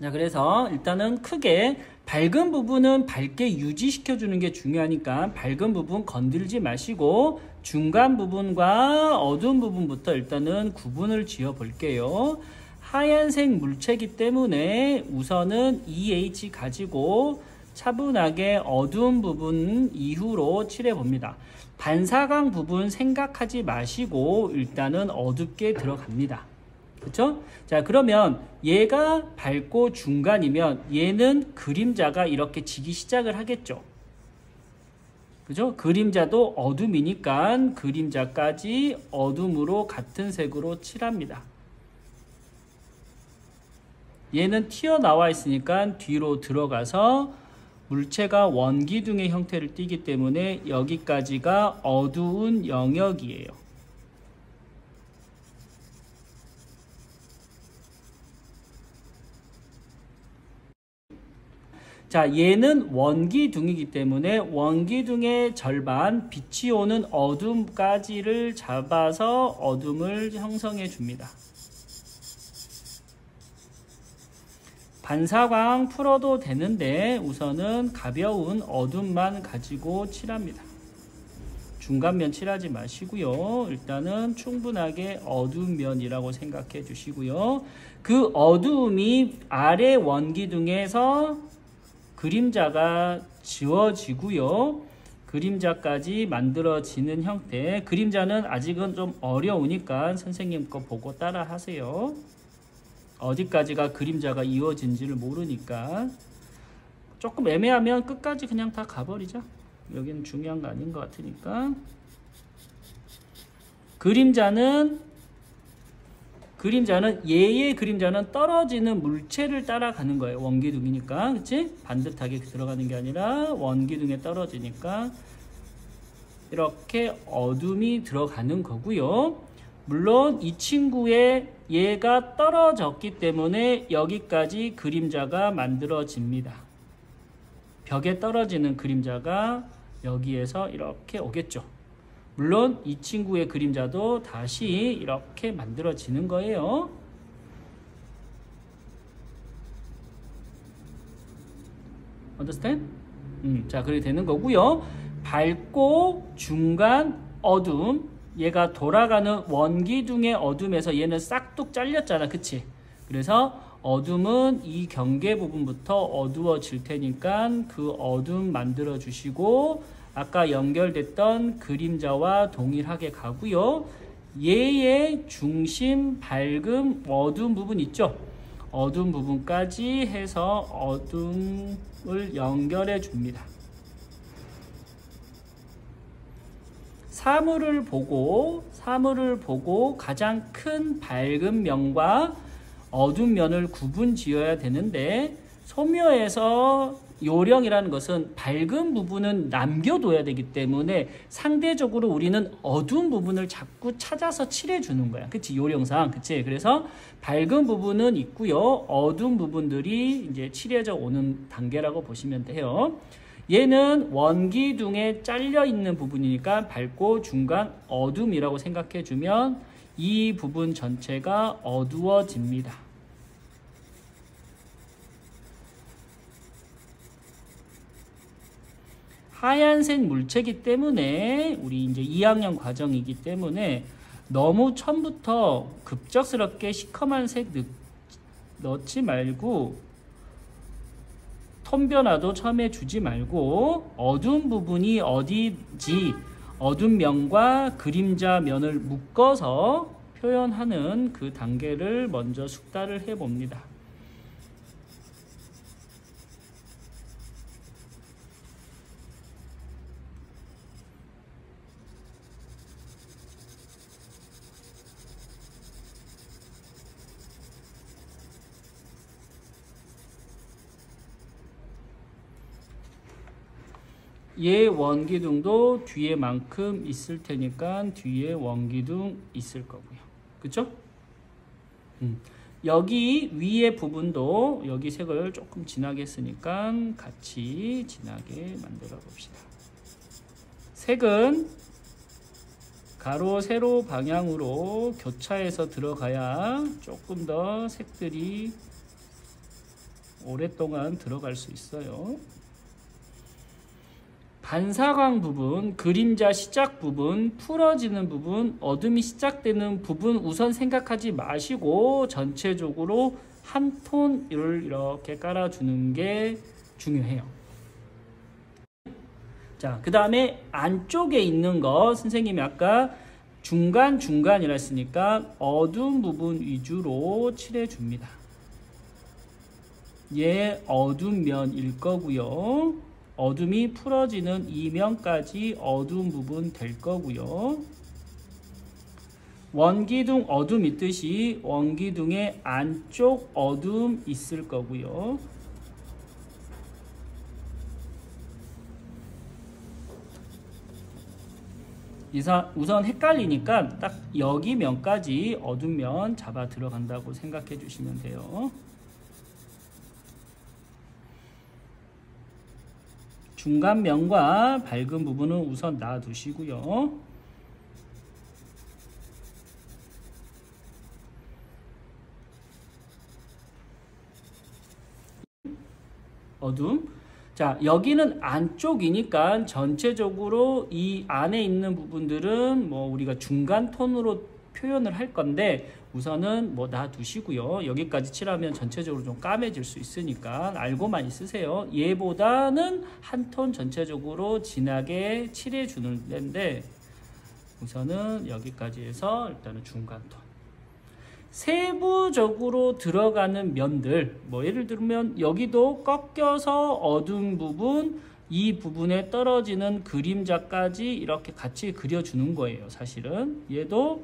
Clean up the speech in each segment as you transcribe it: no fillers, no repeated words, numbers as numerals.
자, 그래서 일단은 크게 밝은 부분은 밝게 유지시켜 주는 게 중요하니까 밝은 부분 건들지 마시고 중간 부분과 어두운 부분부터 일단은 구분을 지어 볼게요. 하얀색 물체이기 때문에 우선은 EH 가지고 차분하게 어두운 부분 이후로 칠해 봅니다. 반사광 부분 생각하지 마시고 일단은 어둡게 들어갑니다. 그쵸? 자, 그러면 얘가 밝고 중간이면 얘는 그림자가 이렇게 지기 시작을 하겠죠. 그죠? 그림자도 어둠이니까 그림자까지 어둠으로 같은 색으로 칠합니다. 얘는 튀어나와 있으니까 뒤로 들어가서 물체가 원기둥의 형태를 띠기 때문에 여기까지가 어두운 영역이에요. 자, 얘는 원기둥이기 때문에 원기둥의 절반, 빛이 오는 어둠까지를 잡아서 어둠을 형성해 줍니다. 반사광 풀어도 되는데 우선은 가벼운 어둠만 가지고 칠합니다. 중간면 칠하지 마시고요. 일단은 충분하게 어두운 면이라고 생각해 주시고요. 그 어두움이 아래 원기둥에서 그림자가 지워지고요. 그림자까지 만들어지는 형태. 그림자는 아직은 좀 어려우니까 선생님 거 보고 따라 하세요. 어디까지가 그림자가 이어진지를 모르니까. 조금 애매하면 끝까지 그냥 다 가버리자. 여기는 중요한 거 아닌 것 같으니까. 그림자는 얘의 그림자는 떨어지는 물체를 따라가는 거예요. 원기둥이니까. 그치? 반듯하게 들어가는 게 아니라 원기둥에 떨어지니까 이렇게 어둠이 들어가는 거고요. 물론 이 친구의 얘가 떨어졌기 때문에 여기까지 그림자가 만들어집니다. 벽에 떨어지는 그림자가 여기에서 이렇게 오겠죠. 물론 이 친구의 그림자도 다시 이렇게 만들어지는 거예요. Understand? 자, 그렇게 되는 거고요. 밝고 중간 어둠, 얘가 돌아가는 원기둥의 어둠에서 얘는 싹둑 잘렸잖아. 그치? 그래서 어둠은 이 경계 부분부터 어두워질 테니까 그 어둠 만들어 주시고 아까 연결됐던 그림자와 동일하게 가고요. 얘의 중심, 밝음, 어두운 부분 있죠? 어두운 부분까지 해서 어둠을 연결해 줍니다. 사물을 보고 가장 큰 밝은 면과 어두운 면을 구분 지어야 되는데 소묘에서 요령이라는 것은 밝은 부분은 남겨둬야 되기 때문에 상대적으로 우리는 어두운 부분을 자꾸 찾아서 칠해주는 거야. 그치? 요령상. 그치? 그래서 밝은 부분은 있고요. 어두운 부분들이 이제 칠해져 오는 단계라고 보시면 돼요. 얘는 원기둥에 잘려 있는 부분이니까 밝고 중간 어둠이라고 생각해 주면 이 부분 전체가 어두워집니다. 하얀색 물체이기 때문에 우리 이제 2학년 과정이기 때문에 너무 처음부터 급작스럽게 시커먼 색 넣지 말고 톤 변화도 처음에 주지 말고 어두운 부분이 어디지 어두운 면과 그림자 면을 묶어서 표현하는 그 단계를 먼저 숙달을 해 봅니다. 얘 원기둥도 뒤에만큼 있을 테니까 뒤에 원기둥 있을 거고요. 그쵸? 여기 위에 부분도 여기 색을 조금 진하게 했으니까 같이 진하게 만들어 봅시다. 색은 가로 세로 방향으로 교차해서 들어가야 조금 더 색들이 오랫동안 들어갈 수 있어요. 반사광 부분, 그림자 시작 부분, 풀어지는 부분, 어둠이 시작되는 부분 우선 생각하지 마시고 전체적으로 한 톤을 이렇게 깔아주는 게 중요해요. 자, 그 다음에 안쪽에 있는 거 선생님이 아까 중간이라 했으니까 어두운 부분 위주로 칠해줍니다. 얘 어두운 면일 거고요. 어둠이 풀어지는 이 면까지 어두운 부분 될 거고요. 원기둥 어둠 있듯이 원기둥의 안쪽 어둠 있을 거고요. 우선 헷갈리니까 딱 여기 면까지 어두운 면 잡아 들어간다고 생각해 주시면 돼요. 중간 면과 밝은 부분은 우선 놔두시고요. 어둠. 자, 여기는 안쪽이니까 전체적으로 이 안에 있는 부분들은 뭐 우리가 중간 톤으로 표현을 할 건데 우선은 뭐 놔두시고요. 여기까지 칠하면 전체적으로 좀 까매질 수 있으니까 알고만 있으세요. 얘보다는 한 톤 전체적으로 진하게 칠해 주는 데인데 우선은 여기까지 해서 일단은 중간 톤. 세부적으로 들어가는 면들, 뭐 예를 들면 여기도 꺾여서 어두운 부분, 이 부분에 떨어지는 그림자까지 이렇게 같이 그려주는 거예요. 사실은 얘도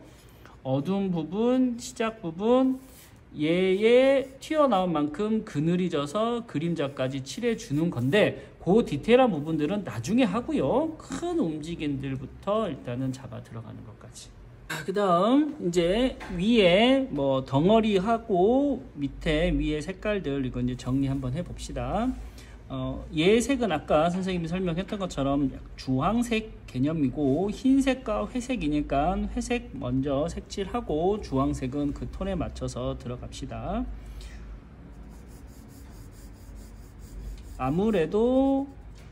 어두운 부분, 시작 부분, 얘의 튀어나온 만큼 그늘이 져서 그림자까지 칠해주는 건데 그 디테일한 부분들은 나중에 하고요. 큰 움직임들부터 일단은 잡아 들어가는 것까지. 그 다음 이제 위에 뭐 덩어리하고 밑에 위에 색깔들 이거 이제 정리 한번 해 봅시다. 얘 색은 아까 선생님이 설명했던 것처럼 주황색 개념이고 흰색과 회색이니까 회색 먼저 색칠하고 주황색은 그 톤에 맞춰서 들어갑시다. 아무래도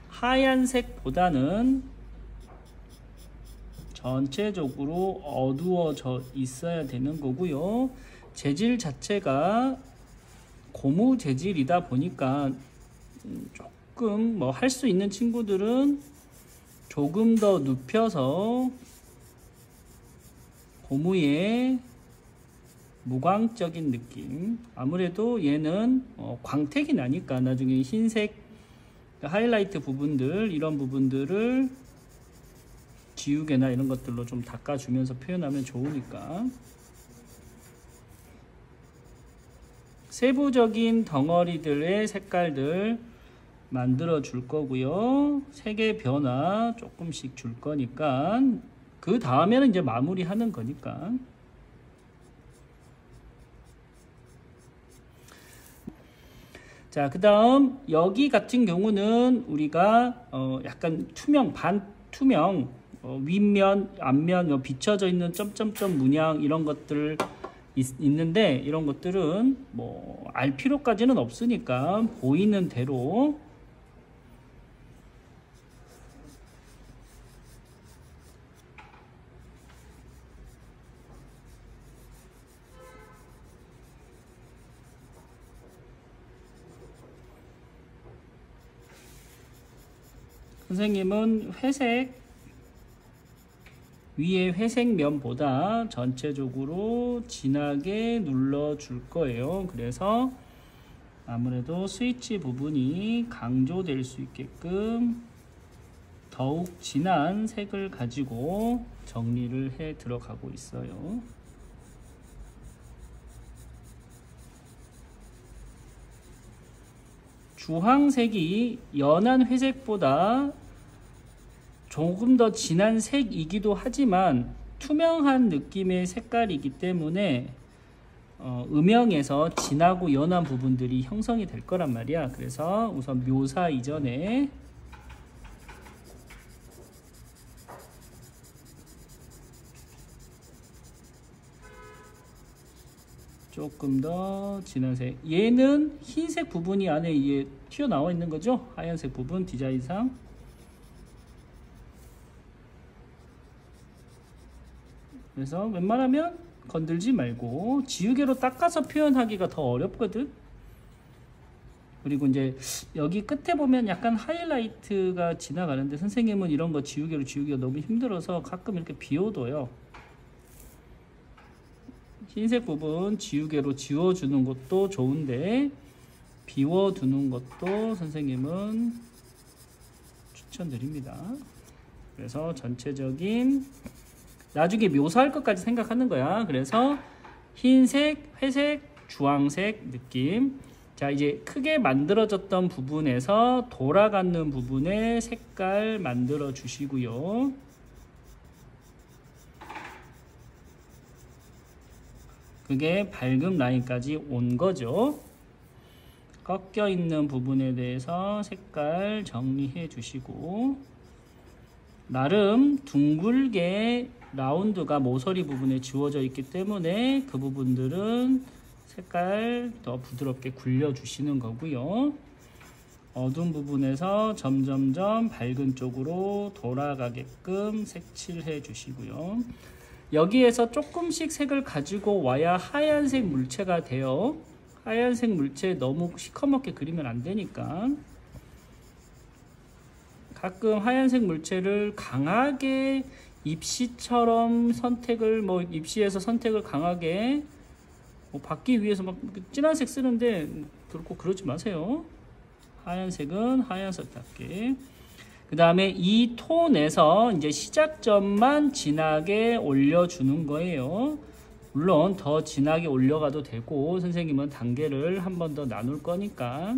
하얀색보다는 전체적으로 어두워져 있어야 되는 거고요. 재질 자체가 고무 재질이다 보니까 조금 뭐 할 수 있는 친구들은 조금 더 눕혀서 고무의 무광적인 느낌. 아무래도 얘는 광택이 나니까 나중에 흰색 하이라이트 부분들 이런 부분들을 지우개나 이런 것들로 좀 닦아주면서 표현하면 좋으니까. 세부적인 덩어리들의 색깔들 만들어 줄 거고요. 색의 변화 조금씩 줄 거니까 그 다음에는 이제 마무리 하는 거니까. 자, 그 다음 여기 같은 경우는 우리가 약간 투명, 반투명 윗면, 앞면 비춰져 있는 점점점 문양 이런 것들 있는데 이런 것들은 뭐 알 필요까지는 없으니까 보이는 대로 선생님은 회색 위에 회색 면보다 전체적으로 진하게 눌러 줄 거예요. 그래서 아무래도 스위치 부분이 강조될 수 있게끔 더욱 진한 색을 가지고 정리를 해 들어가고 있어요. 주황색이 연한 회색보다 조금 더 진한 색이기도 하지만 투명한 느낌의 색깔이기 때문에 음영에서 진하고 연한 부분들이 형성이 될 거란 말이야. 그래서 우선 묘사 이전에 조금 더 진한 색. 얘는 흰색 부분이 안에 이게 튀어나와 있는 거죠. 하얀색 부분 디자인상. 그래서 웬만하면 건들지 말고 지우개로 닦아서 표현하기가 더 어렵거든. 그리고 이제 여기 끝에 보면 약간 하이라이트가 지나가는데 선생님은 이런 거 지우개로 지우기가 너무 힘들어서 가끔 이렇게 비워둬요. 흰색 부분 지우개로 지워주는 것도 좋은데 비워두는 것도 선생님은 추천드립니다. 그래서 전체적인 나중에 묘사할 것까지 생각하는 거야. 그래서 흰색, 회색, 주황색 느낌. 자, 이제 크게 만들어졌던 부분에서 돌아가는 부분에 색깔 만들어 주시고요. 그게 밝은 라인까지 온 거죠. 꺾여 있는 부분에 대해서 색깔 정리해 주시고, 나름 둥글게 라운드가 모서리 부분에 지워져 있기 때문에 그 부분들은 색깔 더 부드럽게 굴려 주시는 거고요. 어두운 부분에서 점점점 밝은 쪽으로 돌아가게끔 색칠해 주시고요. 여기에서 조금씩 색을 가지고 와야 하얀색 물체가 돼요. 하얀색 물체 너무 시커멓게 그리면 안 되니까. 가끔 하얀색 물체를 강하게 입시처럼 선택을 입시에서 선택을 강하게 받기 위해서 막 진한색 쓰는데 그렇고 그러지 마세요. 하얀색은 하얀색답게. 그 다음에 이 톤에서 이제 시작점만 진하게 올려주는 거예요. 물론 더 진하게 올려가도 되고 선생님은 단계를 한 번 더 나눌 거니까.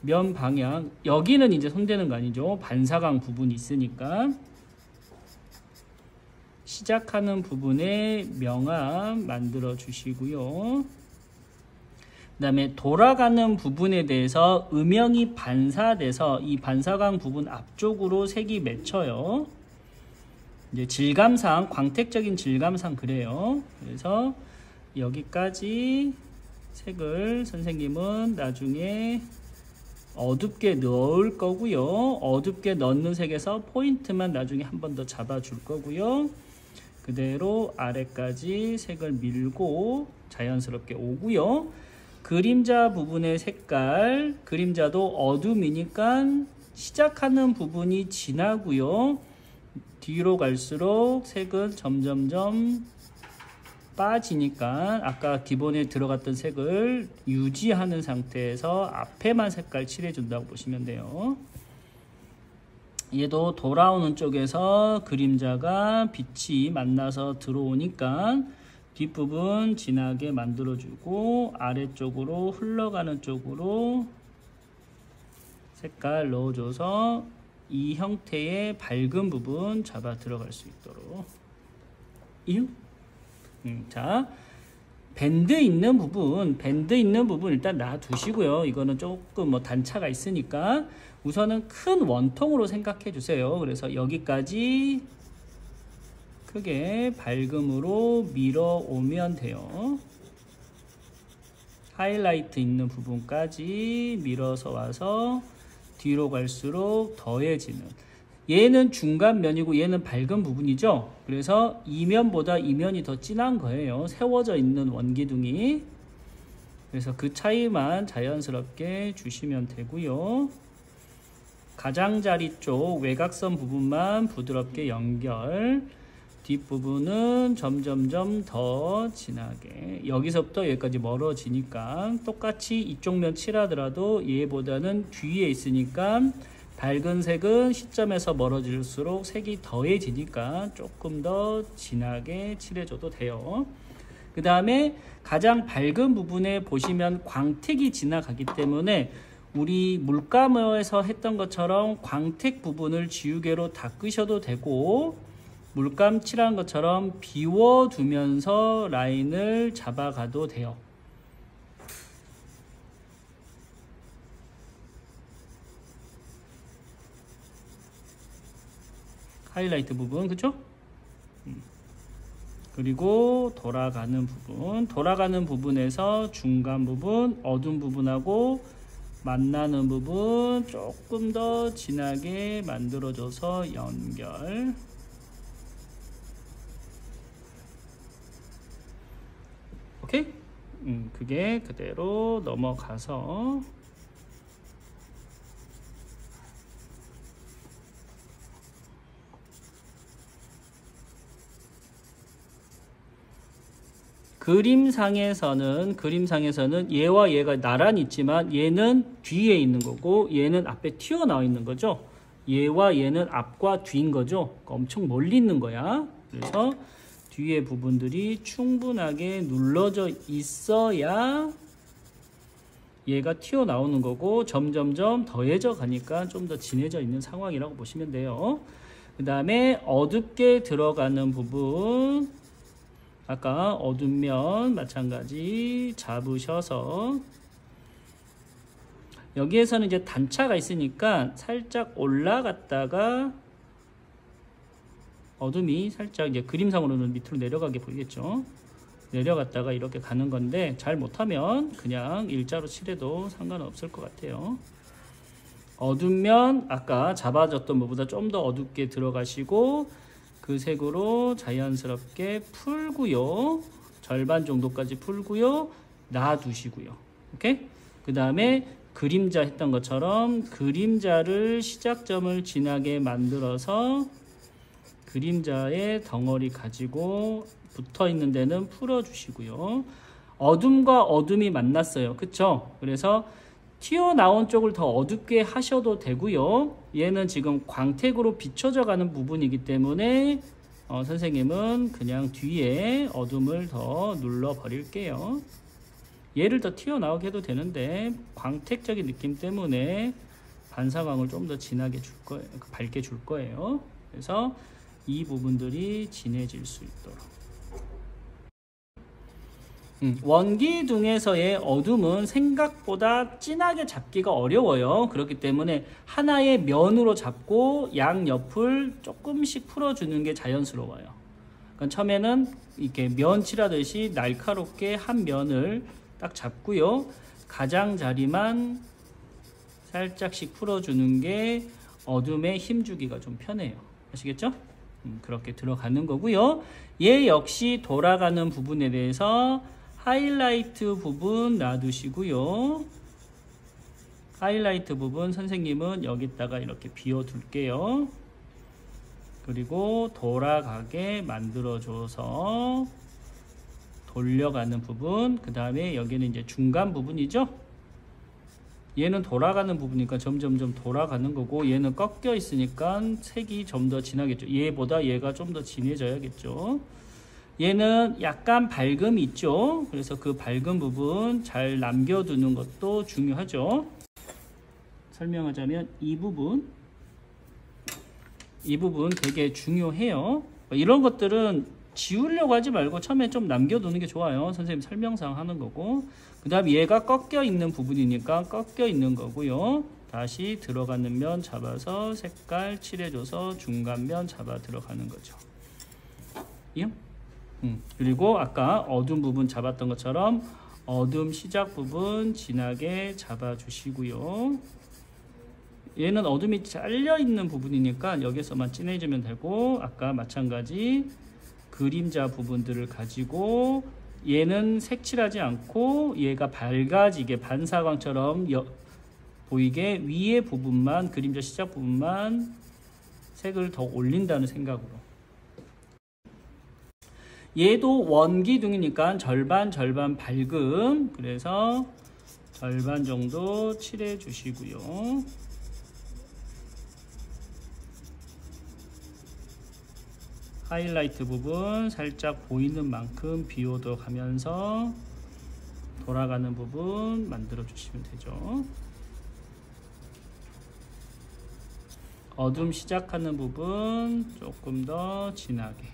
면 방향, 여기는 이제 손대는 거 아니죠. 반사광 부분이 있으니까 시작하는 부분에 명암 만들어 주시고요. 그 다음에 돌아가는 부분에 대해서 음영이 반사돼서 이 반사광 부분 앞쪽으로 색이 맺혀요. 이제 질감상, 광택적인 질감상 그래요. 그래서 여기까지 색을 선생님은 나중에 어둡게 넣을 거고요. 어둡게 넣는 색에서 포인트만 나중에 한 번 더 잡아 줄 거고요. 그대로 아래까지 색을 밀고 자연스럽게 오고요. 그림자 부분의 색깔, 그림자도 어둠이니까 시작하는 부분이 진하고요. 뒤로 갈수록 색은 점점점 빠지니까 아까 기본에 들어갔던 색을 유지하는 상태에서 앞에만 색깔 칠해준다고 보시면 돼요. 얘도 돌아오는 쪽에서 그림자가 빛이 만나서 들어오니까 뒷부분 진하게 만들어주고 아래쪽으로 흘러가는 쪽으로 색깔 넣어줘서 이 형태의 밝은 부분 잡아 들어갈 수 있도록. 자, 밴드 있는 부분 일단 놔두시고요. 이거는 조금 단차가 있으니까 우선은 큰 원통으로 생각해 주세요. 그래서 여기까지 크게 밝음으로 밀어오면 돼요. 하이라이트 있는 부분까지 밀어서 와서 뒤로 갈수록 더해지는, 얘는 중간 면이고 얘는 밝은 부분이죠. 그래서 이 면보다 이 면이 더 진한 거예요. 세워져 있는 원기둥이. 그래서 그 차이만 자연스럽게 주시면 되고요. 가장자리 쪽 외곽선 부분만 부드럽게 연결, 뒷부분은 점점점 더 진하게, 여기서부터 여기까지 멀어지니까 똑같이 이쪽 면 칠하더라도 얘보다는 뒤에 있으니까 밝은 색은 시점에서 멀어질수록 색이 더해지니까 조금 더 진하게 칠해줘도 돼요. 그 다음에 가장 밝은 부분에 보시면 광택이 지나가기 때문에 우리 물감에서 했던 것처럼 광택 부분을 지우개로 닦으셔도 되고 물감 칠한 것처럼 비워두면서 라인을 잡아가도 돼요. 하이라이트 부분, 그쵸? 그리고 돌아가는 부분에서 중간 부분, 어두운 부분하고 만나는 부분 조금 더 진하게 만들어줘서 연결. 오케이? 그게 그대로 넘어가서 그림상에서는 얘와 얘가 나란히 있지만 얘는 뒤에 있는 거고 얘는 앞에 튀어나와 있는 거죠. 얘와 얘는 앞과 뒤인 거죠. 엄청 멀리 있는 거야. 그래서 뒤에 부분들이 충분하게 눌러져 있어야 얘가 튀어나오는 거고 점점점 더해져 가니까 좀 더 진해져 있는 상황이라고 보시면 돼요. 그 다음에 어둡게 들어가는 부분, 아까 어두운 면 마찬가지 잡으셔서 여기에서는 이제 단차가 있으니까 살짝 올라갔다가 어둠이 살짝 이제 그림상으로는 밑으로 내려가게 보이겠죠. 내려갔다가 이렇게 가는 건데 잘 못하면 그냥 일자로 칠해도 상관은 없을 것 같아요. 어두운 면 아까 잡아줬던 것보다 좀 더 어둡게 들어가시고 그 색으로 자연스럽게 풀고요. 절반 정도까지 풀고요. 놔두시고요. 오케이? 그 다음에 그림자 했던 것처럼 그림자를 시작점을 진하게 만들어서 그림자의 덩어리 가지고 붙어 있는 데는 풀어주시고요. 어둠과 어둠이 만났어요. 그쵸? 그래서 튀어나온 쪽을 더 어둡게 하셔도 되고요. 얘는 지금 광택으로 비춰져 가는 부분이기 때문에 선생님은 그냥 뒤에 어둠을 더 눌러 버릴게요. 얘를 더 튀어나오게 해도 되는데 광택적인 느낌 때문에 반사광을 좀 더 진하게 줄 거예요. 밝게 줄 거예요. 그래서 이 부분들이 진해질 수 있도록. 원기둥에서의 어둠은 생각보다 진하게 잡기가 어려워요. 그렇기 때문에 하나의 면으로 잡고 양옆을 조금씩 풀어주는 게 자연스러워요. 그러니까 처음에는 이렇게 면 칠하듯이 날카롭게 한 면을 딱 잡고요. 가장자리만 살짝씩 풀어주는 게 어둠에 힘주기가 좀 편해요. 아시겠죠? 그렇게 들어가는 거고요. 얘 역시 돌아가는 부분에 대해서 하이라이트 부분 놔두시고요. 하이라이트 부분 선생님은 여기다가 이렇게 비워 둘게요. 그리고 돌아가게 만들어줘서 돌려가는 부분, 그 다음에 여기는 이제 중간 부분이죠. 얘는 돌아가는 부분이니까 점점점 돌아가는 거고 얘는 꺾여 있으니까 색이 좀 더 진하겠죠. 얘보다 얘가 좀 더 진해져야겠죠. 얘는 약간 밝음이 있죠. 그래서 그 밝은 부분 잘 남겨두는 것도 중요하죠. 설명하자면 이 부분 되게 중요해요. 이런 것들은 지우려고 하지 말고 처음에 좀 남겨두는 게 좋아요. 선생님 설명상 하는 거고. 그 다음 얘가 꺾여 있는 부분이니까 꺾여 있는 거고요. 다시 들어가는 면 잡아서 색깔 칠해줘서 중간 면 잡아 들어가는 거죠. 이요? 그리고 아까 어두운 부분 잡았던 것처럼 어둠 시작 부분 진하게 잡아 주시고요. 얘는 어둠이 잘려 있는 부분이니까 여기서만 진해지면 되고 아까 마찬가지 그림자 부분들을 가지고 얘는 색칠하지 않고 얘가 밝아지게 반사광처럼 보이게 위에 부분만 그림자 시작 부분만 색을 더 올린다는 생각으로. 얘도 원기둥이니까 절반 밝음, 그래서 절반 정도 칠해 주시고요. 하이라이트 부분 살짝 보이는 만큼 비워도 가면서 돌아가는 부분 만들어 주시면 되죠. 어둠 시작하는 부분 조금 더 진하게.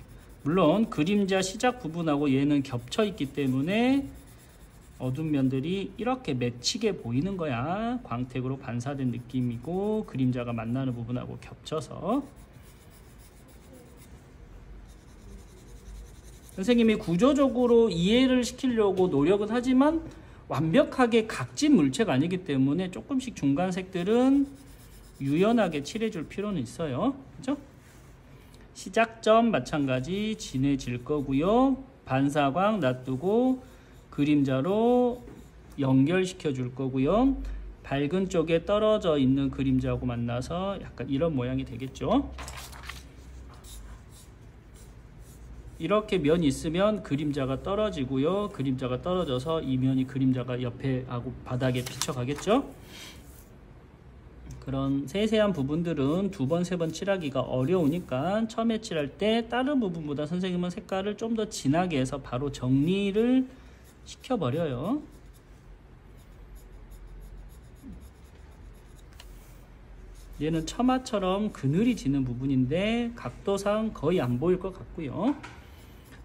물론 그림자 시작 부분하고 얘는 겹쳐 있기 때문에 어두운 면들이 이렇게 맺히게 보이는 거야. 광택으로 반사된 느낌이고 그림자가 만나는 부분하고 겹쳐서. 선생님이 구조적으로 이해를 시키려고 노력은 하지만 완벽하게 각진 물체가 아니기 때문에 조금씩 중간색들은 유연하게 칠해줄 필요는 있어요. 그죠? 시작점 마찬가지 진해질 거고요. 반사광 놔두고 그림자로 연결시켜 줄 거고요. 밝은 쪽에 떨어져 있는 그림자하고 만나서 약간 이런 모양이 되겠죠. 이렇게 면이 있으면 그림자가 떨어지고요. 그림자가 떨어져서 이 면이 그림자가 옆에 하고 바닥에 비쳐가겠죠. 그런 세세한 부분들은 두 번, 세 번 칠하기가 어려우니까 처음에 칠할 때 다른 부분보다 선생님은 색깔을 좀 더 진하게 해서 바로 정리를 시켜버려요. 얘는 처마처럼 그늘이 지는 부분인데 각도상 거의 안 보일 것 같고요.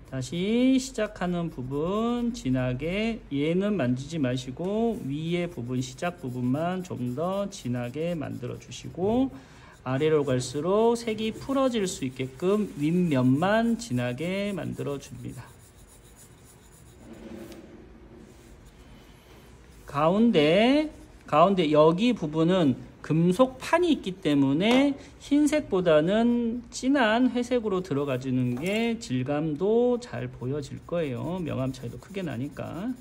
다시 시작하는 부분 진하게, 얘는 만지지 마시고 위에 부분, 시작 부분만 좀 더 진하게 만들어 주시고, 아래로 갈수록 색이 풀어질 수 있게끔 윗면만 진하게 만들어 줍니다. 가운데 여기 부분은 금속판이 있기 때문에 흰색보다는 진한 회색으로 들어가지는 게 질감도 잘 보여질 거예요. 명암 차이도 크게 나니까.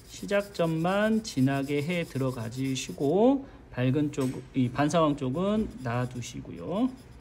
시작점만 진하게 해 들어가지시고 밝은 쪽, 이 반사광 쪽은 놔두시고요.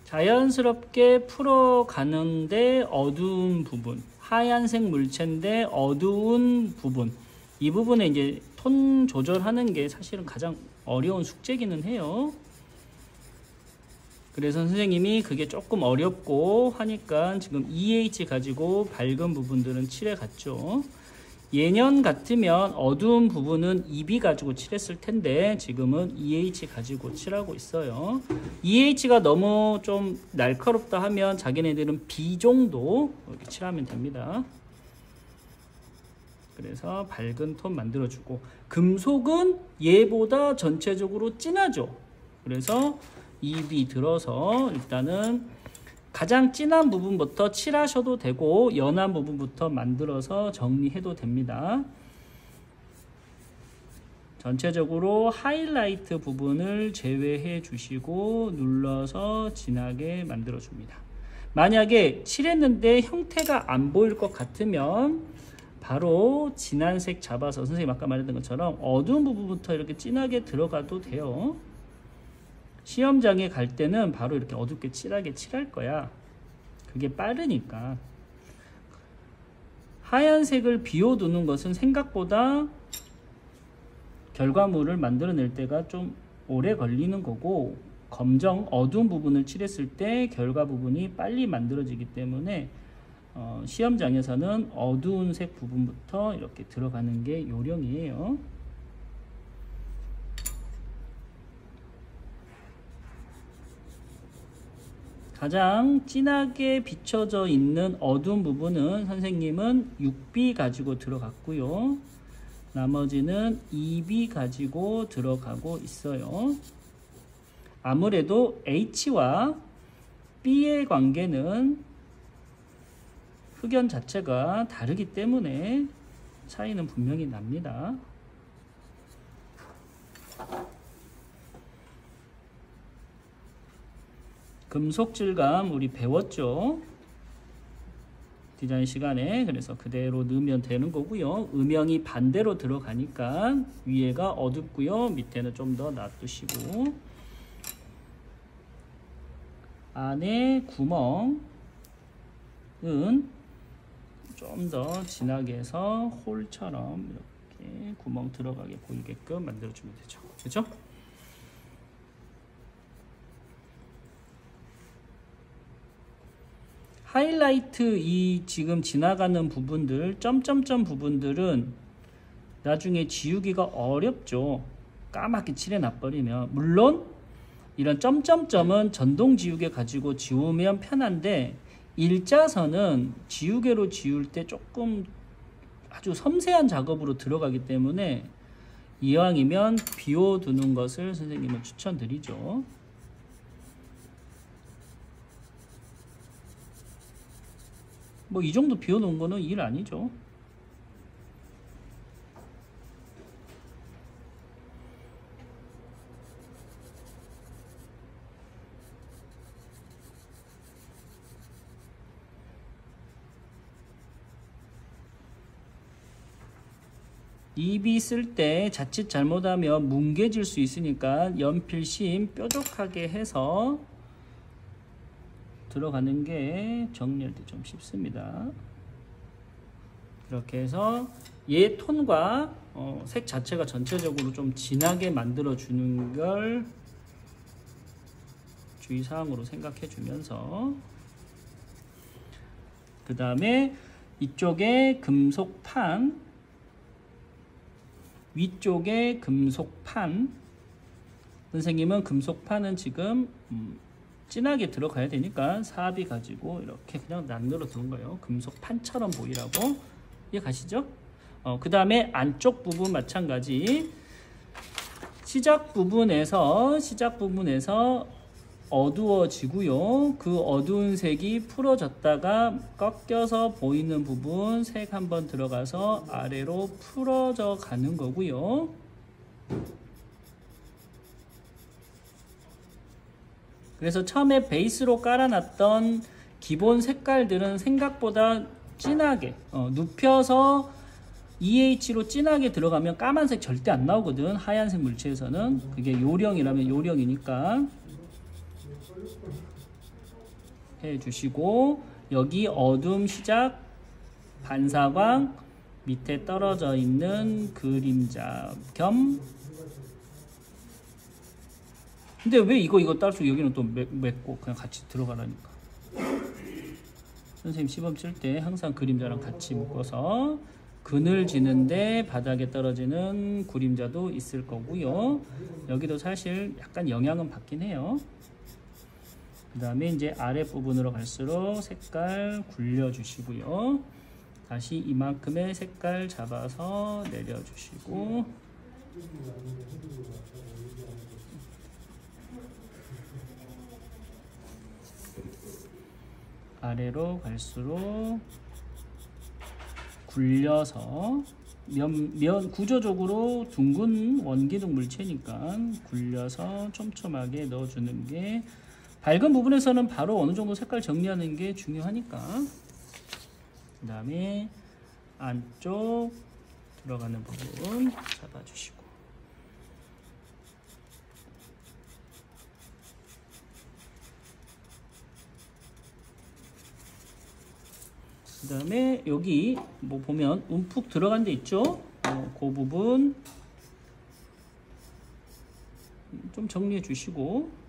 자연스럽게 풀어가는데 어두운 부분, 하얀색 물체인데 어두운 부분, 이 부분에 이제 톤 조절하는 게 사실은 가장 어려운 숙제기는 해요. 그래서 선생님이 그게 조금 어렵고 하니까 지금 EH 가지고 밝은 부분들은 칠해 갔죠. 예년 같으면 어두운 부분은 EB 가지고 칠했을 텐데 지금은 EH 가지고 칠하고 있어요. EH가 너무 좀 날카롭다 하면 자기네들은 B 정도 이렇게 칠하면 됩니다. 그래서 밝은 톤 만들어주고, 금속은 얘보다 전체적으로 진하죠. 그래서 EB 들어서 일단은 가장 진한 부분부터 칠하셔도 되고 연한 부분부터 만들어서 정리해도 됩니다. 전체적으로 하이라이트 부분을 제외해 주시고 눌러서 진하게 만들어 줍니다. 만약에 칠했는데 형태가 안 보일 것 같으면 바로 진한 색 잡아서 선생님 아까 말했던 것처럼 어두운 부분부터 이렇게 진하게 들어가도 돼요. 시험장에 갈 때는 바로 이렇게 어둡게 칠하게 칠할 거야. 그게 빠르니까. 하얀색을 비워두는 것은 생각보다 결과물을 만들어낼 때가 좀 오래 걸리는 거고, 검정 어두운 부분을 칠했을 때 결과 부분이 빨리 만들어지기 때문에 시험장에서는 어두운 색 부분부터 이렇게 들어가는 게 요령이에요. 가장 진하게 비춰져 있는 어두운 부분은 선생님은 6B 가지고 들어갔고요. 나머지는 2B 가지고 들어가고 있어요. 아무래도 H와 B의 관계는 흑연 자체가 다르기 때문에 차이는 분명히 납니다. 금속 질감 우리 배웠죠? 디자인 시간에. 그래서 그대로 넣으면 되는 거고요. 음영이 반대로 들어가니까 위에가 어둡고요. 밑에는 좀 더 놔두시고, 안에 구멍은 좀 더 진하게 해서 홀처럼 이렇게 구멍 들어가게 보이게끔 만들어주면 되죠. 그렇죠? 하이라이트 이 지금 지나가는 부분들, 점점점 부분들은 나중에 지우기가 어렵죠. 까맣게 칠해놔버리면. 물론 이런 점점점은 전동 지우개 가지고 지우면 편한데 일자선은 지우개로 지울 때 조금 아주 섬세한 작업으로 들어가기 때문에 이왕이면 비워두는 것을 선생님은 추천드리죠. 뭐 이 정도 비워놓은 거는 일 아니죠. 입이 쓸 때 자칫 잘못하면 뭉개질 수 있으니까 연필심 뾰족하게 해서 들어가는 게 정리할 때 좀 쉽습니다. 이렇게 해서 얘 톤과 색 자체가 전체적으로 좀 진하게 만들어 주는 걸 주의사항으로 생각해 주면서, 그 다음에 이쪽에 금속판, 위쪽에 금속판, 선생님은 금속판은 지금 진하게 들어가야 되니까 사비 가지고 이렇게 그냥 만들어 두는 거예요. 금속판처럼 보이라고. 이해가시죠? 그 다음에 안쪽 부분 마찬가지. 시작 부분에서 어두워지고요. 그 어두운 색이 풀어졌다가 꺾여서 보이는 부분 색 한번 들어가서 아래로 풀어져 가는 거고요. 그래서 처음에 베이스로 깔아놨던 기본 색깔들은 생각보다 진하게 눕혀서 EH로 진하게 들어가면 까만색 절대 안 나오거든. 하얀색 물체에서는. 그게 요령이라면 요령이니까 해주시고, 여기 어둠 시작 반사광, 밑에 떨어져 있는 그림자 겸, 근데 왜 이거 딸수 여기는 또 맺고 그냥 같이 들어가라니까. 선생님 시범 칠 때 항상 그림자랑 같이 묶어서 그늘지는데 바닥에 떨어지는 그림자도 있을 거고요. 여기도 사실 약간 영향은 받긴 해요. 그 다음에 이제 아랫부분으로 갈수록 색깔 굴려주시고요. 다시 이만큼의 색깔 잡아서 내려주시고, 아래로 갈수록 굴려서 구조적으로 둥근 원기둥 물체니까 굴려서 촘촘하게 넣어주는 게, 밝은 부분에서는 바로 어느 정도 색깔 정리하는 게 중요하니까. 그 다음에 안쪽 들어가는 부분 잡아주시고, 그 다음에 여기 뭐 보면 움푹 들어간 데 있죠. 그 부분 좀 정리해 주시고,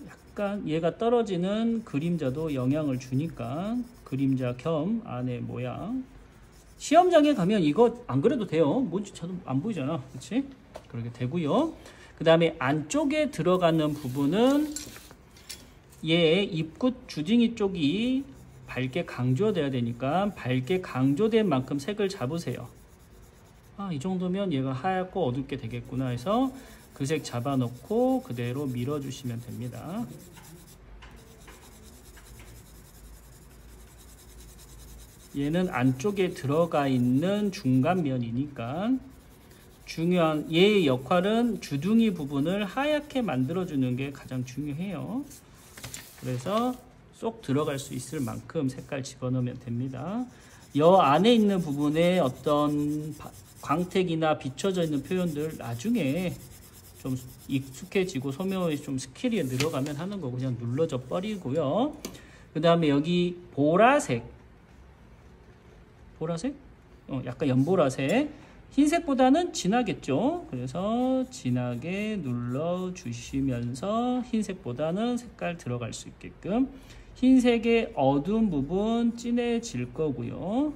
약간 얘가 떨어지는 그림자도 영향을 주니까 그림자 겸 안에 모양. 시험장에 가면 이거 안 그래도 돼요. 뭔지 저도 안 보이잖아. 그렇지? 그렇게 되고요. 그 다음에 안쪽에 들어가는 부분은 얘 입구 주둥이 쪽이 밝게 강조돼야 되니까 밝게 강조된 만큼 색을 잡으세요. 이 정도면 얘가 하얗고 어둡게 되겠구나 해서 그 색 잡아놓고 그대로 밀어주시면 됩니다. 얘는 안쪽에 들어가 있는 중간면이니까 중요한 얘의 역할은 주둥이 부분을 하얗게 만들어주는 게 가장 중요해요. 그래서 쏙 들어갈 수 있을 만큼 색깔 집어넣으면 됩니다. 여 안에 있는 부분에 어떤 광택이나 비춰져 있는 표현들 나중에 좀 익숙해지고 소묘에 좀 스킬이 늘어가면 하는 거 그냥 눌러져 버리고요. 그 다음에 여기 보라색 약간 연보라색, 흰색보다는 진하겠죠. 그래서 진하게 눌러 주시면서 흰색보다는 색깔 들어갈 수 있게끔 흰색의 어두운 부분 진해질 거고요.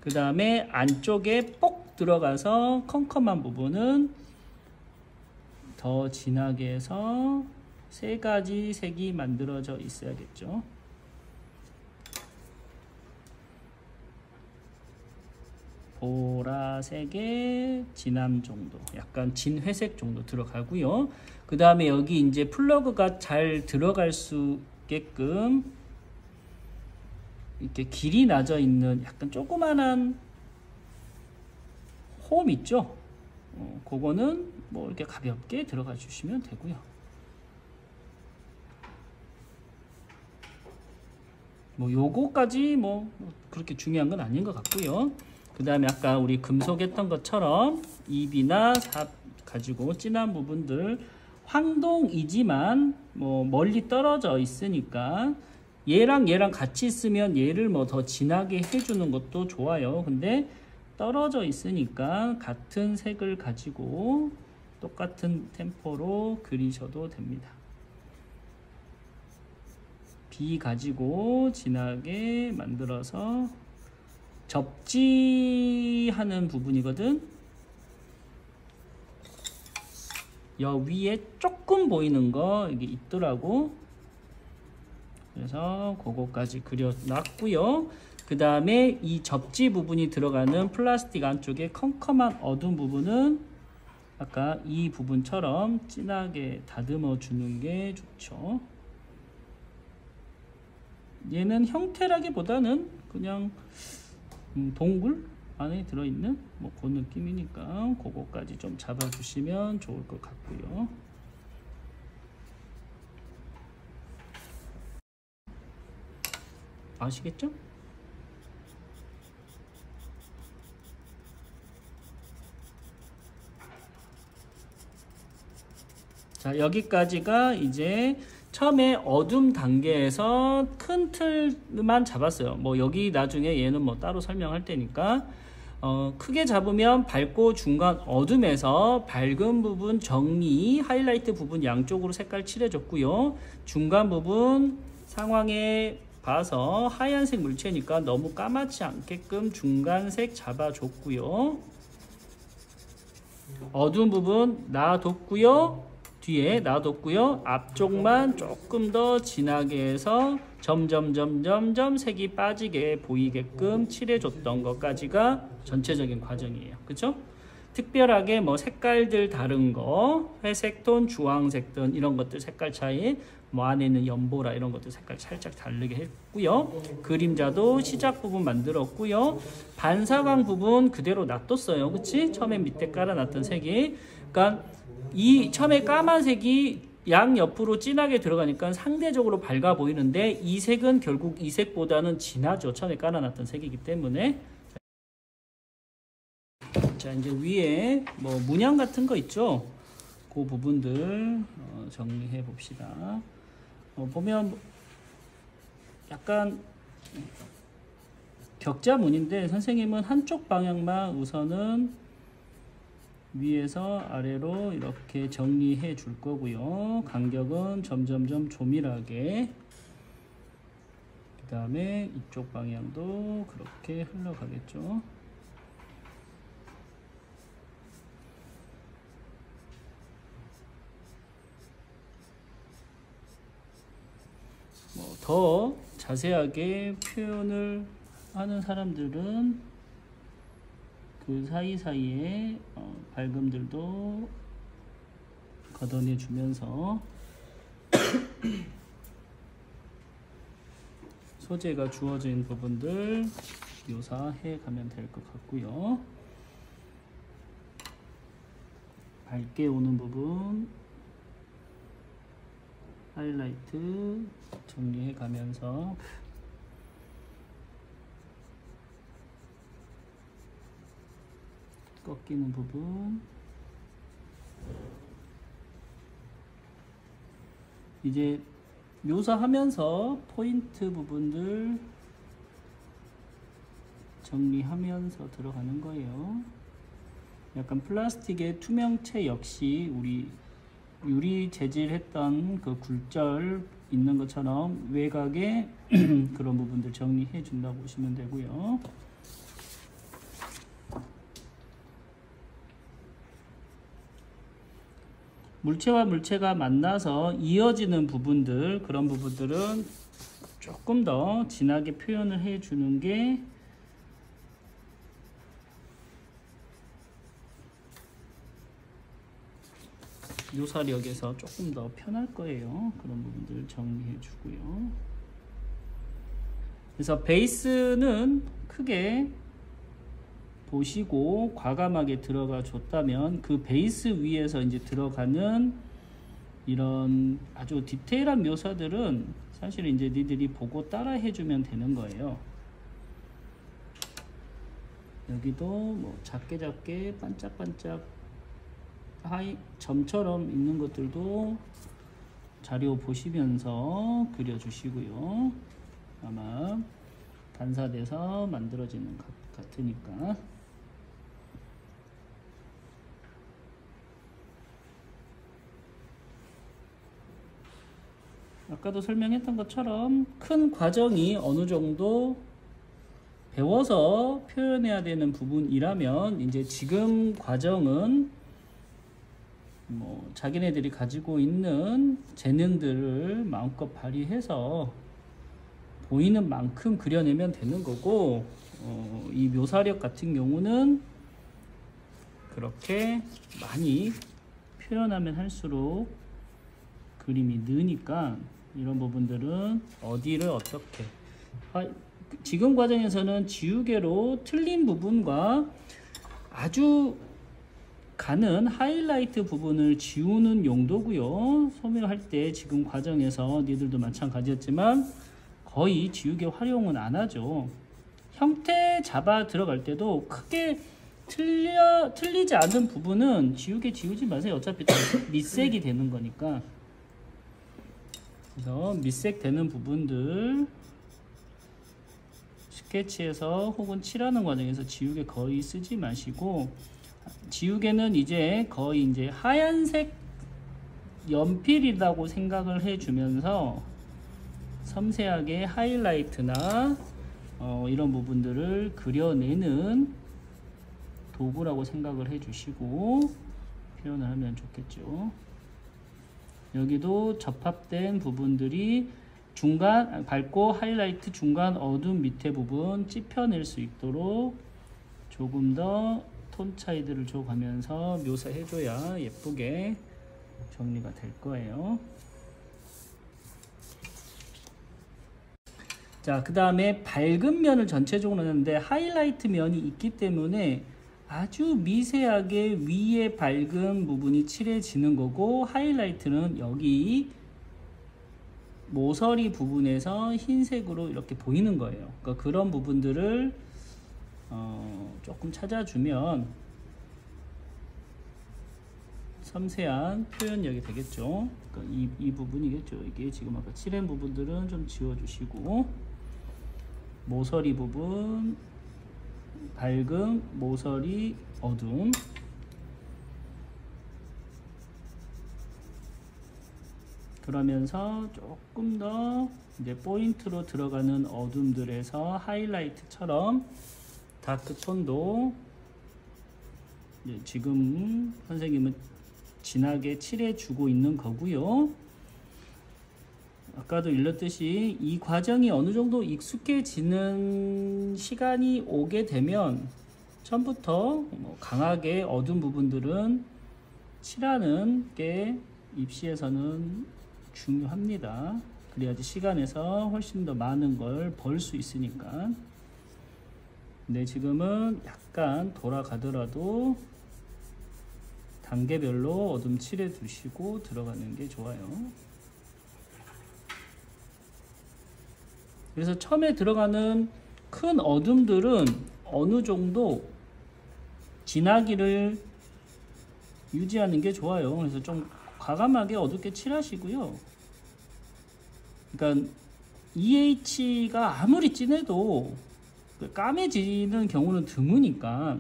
그 다음에 안쪽에 톡 들어가서 컴컴한 부분은 더 진하게 해서 세 가지 색이 만들어져 있어야겠죠. 보라색의 진함 정도, 약간 진회색 정도 들어가고요. 그 다음에 여기 이제 플러그가 잘 들어갈 수 있게끔 이렇게 길이 나져 있는 약간 조그만한 홈 있죠? 그거는 뭐 이렇게 가볍게 들어가 주시면 되고요. 뭐 요거까지 뭐 그렇게 중요한 건 아닌 것 같고요. 그 다음에 아까 우리 금속했던 것처럼 입이나 삽 가지고 진한 부분들, 황동이지만 뭐 멀리 떨어져 있으니까 얘랑 같이 있으면 얘를 뭐 더 진하게 해주는 것도 좋아요. 근데 떨어져 있으니까 같은 색을 가지고 똑같은 템포로 그리셔도 됩니다. 비 가지고 진하게 만들어서 접지하는 부분이거든. 여 위에 조금 보이는 거 이게 있더라고. 그래서 그거까지 그려놨고요. 그 다음에 이 접지 부분이 들어가는 플라스틱 안쪽에 컴컴한 어두운 부분은 아까 이 부분처럼 진하게 다듬어 주는 게 좋죠. 얘는 형태라기보다는 그냥 동굴 안에 들어있는 뭐 그 느낌이니까 그거까지 좀 잡아주시면 좋을 것 같고요. 아시겠죠? 자, 여기까지가 이제 처음에 어둠 단계에서 큰 틀만 잡았어요. 뭐 여기 나중에 얘는 뭐 따로 설명할 테니까 크게 잡으면 밝고 중간 어둠에서 밝은 부분 정리, 하이라이트 부분 양쪽으로 색깔 칠해줬고요. 중간 부분 상황에 봐서 하얀색 물체니까 너무 까맣지 않게끔 중간색 잡아줬고요. 어두운 부분 놔뒀고요. 뒤에 놔뒀고요. 앞쪽만 조금 더 진하게 해서 점점 색이 빠지게 보이게끔 칠해줬던 것까지가 전체적인 과정이에요. 그쵸? 특별하게 뭐 색깔들 다른 거, 회색 톤, 주황색 톤 이런 것들 색깔 차이, 뭐 안에 있는 연보라 이런 것들 색깔 살짝 다르게 했고요. 그림자도 시작 부분 만들었고요. 반사광 부분 그대로 놔뒀어요. 그치? 처음에 밑에 깔아놨던 색이. 그러니까 이 처음에 까만색이 양 옆으로 진하게 들어가니까 상대적으로 밝아 보이는데 이 색은 결국 이 색보다는 진하죠. 처음에 깔아놨던 색이기 때문에. 자, 이제 위에 뭐 문양 같은 거 있죠. 그 부분들 정리해 봅시다. 보면 약간 격자문인데 선생님은 한쪽 방향만 우선은 위에서 아래로 이렇게 정리해 줄 거고요. 간격은 점점점 조밀하게, 그 다음에 이쪽 방향도 그렇게 흘러가겠죠. 뭐 더 자세하게 표현을 하는 사람들은 그 사이사이에 밝음들도 걷어내 주면서 소재가 주어진 부분들 묘사해 가면 될 것 같고요. 밝게 오는 부분 하이라이트 정리해 가면서 꺾이는 부분 이제 묘사하면서 포인트 부분들 정리하면서 들어가는 거예요. 약간 플라스틱의 투명체 역시 우리 유리 재질했던 그 굴절 있는 것처럼 외곽에 그런 부분들 정리해 준다고 보시면 되고요. 물체와 물체가 만나서 이어지는 부분들, 그런 부분들은 조금 더 진하게 표현을 해 주는 게 묘사력에서 조금 더 편할 거예요. 그런 부분들 정리해 주고요. 그래서 베이스는 크게 보시고 과감하게 들어가 줬다면 그 베이스 위에서 이제 들어가는 이런 아주 디테일한 묘사들은 사실 이제 니들이 보고 따라 해주면 되는 거예요. 여기도 뭐 작게 반짝반짝 점처럼 있는 것들도 자료 보시면서 그려주시고요. 아마 반사돼서 만들어지는 것 같으니까. 아까도 설명했던 것처럼 큰 과정이 어느 정도 배워서 표현해야 되는 부분이라면 이제 지금 과정은 뭐 자기네들이 가지고 있는 재능들을 마음껏 발휘해서 보이는 만큼 그려내면 되는 거고, 이 묘사력 같은 경우는 그렇게 많이 표현하면 할수록 그림이 느니까 이런 부분들은 어디를 어떻게 지금 과정에서는 지우개로 틀린 부분과 아주 가는 하이라이트 부분을 지우는 용도고요. 소묘할 때 지금 과정에서 니들도 마찬가지였지만 거의 지우개 활용은 안 하죠. 형태 잡아 들어갈 때도 크게 틀리지 않은 부분은 지우개 지우지 마세요. 어차피 밑색이 되는 거니까. 그래서 밑색 되는 부분들 스케치에서 혹은 칠하는 과정에서 지우개 거의 쓰지 마시고, 지우개는 이제 거의 이제 하얀색 연필이라고 생각을 해주면서 섬세하게 하이라이트나 이런 부분들을 그려내는 도구라고 생각을 해주시고 표현을 하면 좋겠죠. 여기도 접합된 부분들이 중간 밝고 하이라이트 중간 어두운 밑에 부분 찝혀낼 수 있도록 조금 더 톤 차이들을 줘가면서 묘사해줘야 예쁘게 정리가 될 거예요. 자, 그 다음에 밝은 면을 전체적으로 했는데 하이라이트 면이 있기 때문에 아주 미세하게 위에 밝은 부분이 칠해지는 거고, 하이라이트는 여기 모서리 부분에서 흰색으로 이렇게 보이는 거예요. 그러니까 그런 부분들을 조금 찾아주면 섬세한 표현력이 되겠죠. 그러니까 이 부분이겠죠. 이게 지금 아까 칠한 부분들은 좀 지워주시고, 모서리 부분 밝음, 모서리 어둠, 그러면서 조금 더 이제 포인트로 들어가는 어둠들에서 하이라이트처럼 다크톤도 지금 선생님은 진하게 칠해주고 있는 거고요. 아까도 일렀듯이 이 과정이 어느 정도 익숙해지는 시간이 오게 되면 처음부터 강하게 어두운 부분들은 칠하는 게 입시에서는 중요합니다. 그래야지 시간에서 훨씬 더 많은 걸 벌 수 있으니까. 근데 지금은 약간 돌아가더라도 단계별로 어둠 칠해 두시고 들어가는 게 좋아요. 그래서 처음에 들어가는 큰 어둠들은 어느 정도 진하기를 유지하는 게 좋아요. 그래서 좀 과감하게 어둡게 칠하시고요. 그러니까 EH가 아무리 진해도 까매지는 경우는 드무니까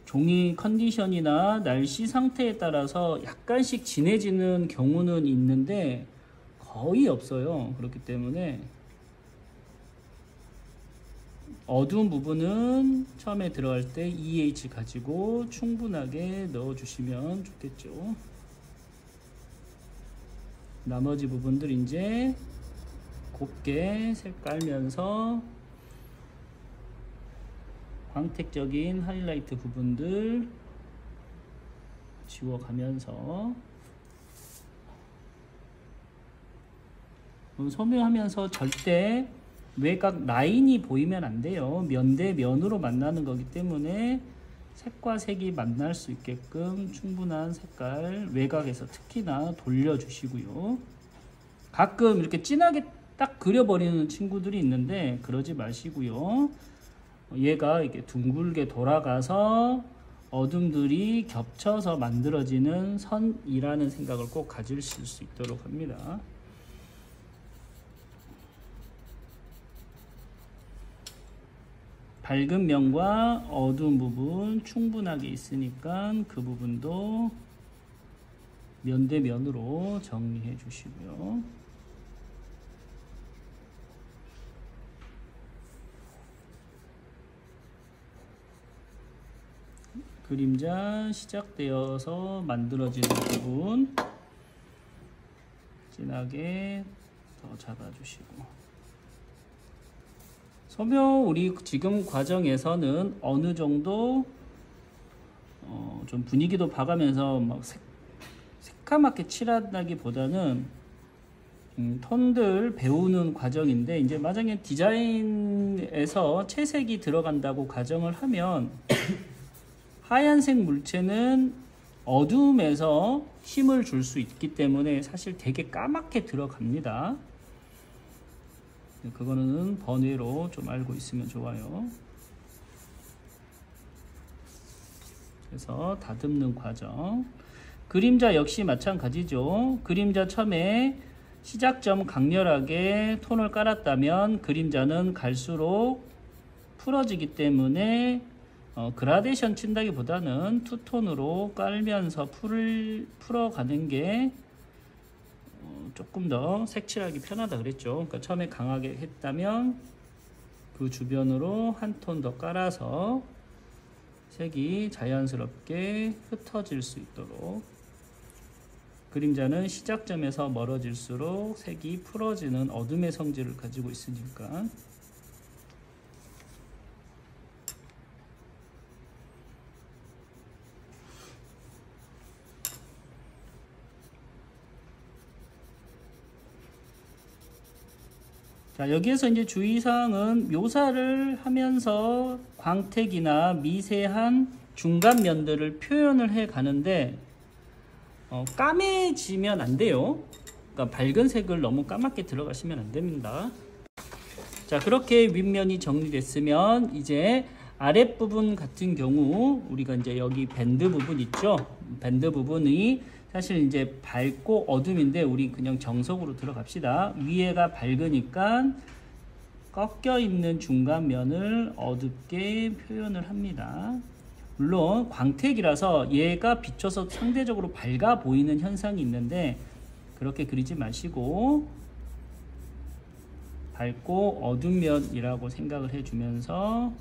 종이 컨디션이나 날씨 상태에 따라서 약간씩 진해지는 경우는 있는데 거의 없어요. 그렇기 때문에 어두운 부분은 처음에 들어갈 때 EH 가지고 충분하게 넣어주시면 좋겠죠. 나머지 부분들 이제 곱게 색 깔면서 광택적인 하이라이트 부분들 지워가면서 소묘하면서 절대 외곽 라인이 보이면 안 돼요. 면 대 면으로 만나는 거기 때문에 색과 색이 만날 수 있게끔 충분한 색깔 외곽에서 특히나 돌려주시고요. 가끔 이렇게 진하게 딱 그려버리는 친구들이 있는데 그러지 마시고요. 얘가 이렇게 둥글게 돌아가서 어둠들이 겹쳐서 만들어지는 선이라는 생각을 꼭 가지실 수 있도록 합니다. 밝은 면과 어두운 부분 충분하게 있으니까 그 부분도 면 대 면으로 정리해 주시고요. 그림자 시작되어서 만들어지는 부분 진하게 더 잡아주시고, 소묘 우리 지금 과정에서는 어느 정도 좀 분위기도 봐가면서 막 새까맣게 칠한다기보다는 톤들 배우는 과정인데, 이제 만약에 디자인에서 채색이 들어간다고 가정을 하면 하얀색 물체는 어두움에서 힘을 줄 수 있기 때문에 사실 되게 까맣게 들어갑니다. 그거는 번외로 좀 알고 있으면 좋아요. 그래서 다듬는 과정. 그림자 역시 마찬가지죠. 그림자 처음에 시작점 강렬하게 톤을 깔았다면 그림자는 갈수록 풀어지기 때문에 그라데이션 친다기보다는 투톤으로 깔면서 풀어가는 게 조금 더 색칠하기 편하다 그랬죠. 그러니까 처음에 강하게 했다면 그 주변으로 한 톤 더 깔아서 색이 자연스럽게 흩어질 수 있도록. 그림자는 시작점에서 멀어질수록 색이 풀어지는 어둠의 성질을 가지고 있으니까. 자, 여기에서 이제 주의사항은 묘사를 하면서 광택이나 미세한 중간 면들을 표현을 해 가는데 까매지면 안 돼요. 그러니까 밝은 색을 너무 까맣게 들어가시면 안 됩니다. 자, 그렇게 윗면이 정리됐으면 이제 아랫부분 같은 경우 우리가 이제 여기 밴드 부분 있죠. 밴드 부분이 사실 이제 밝고 어둠인데 우리 그냥 정석으로 들어갑시다. 위에가 밝으니까 꺾여 있는 중간 면을 어둡게 표현을 합니다. 물론 광택이라서 얘가 비춰서 상대적으로 밝아 보이는 현상이 있는데 그렇게 그리지 마시고 밝고 어두운 면이라고 생각을 해주면서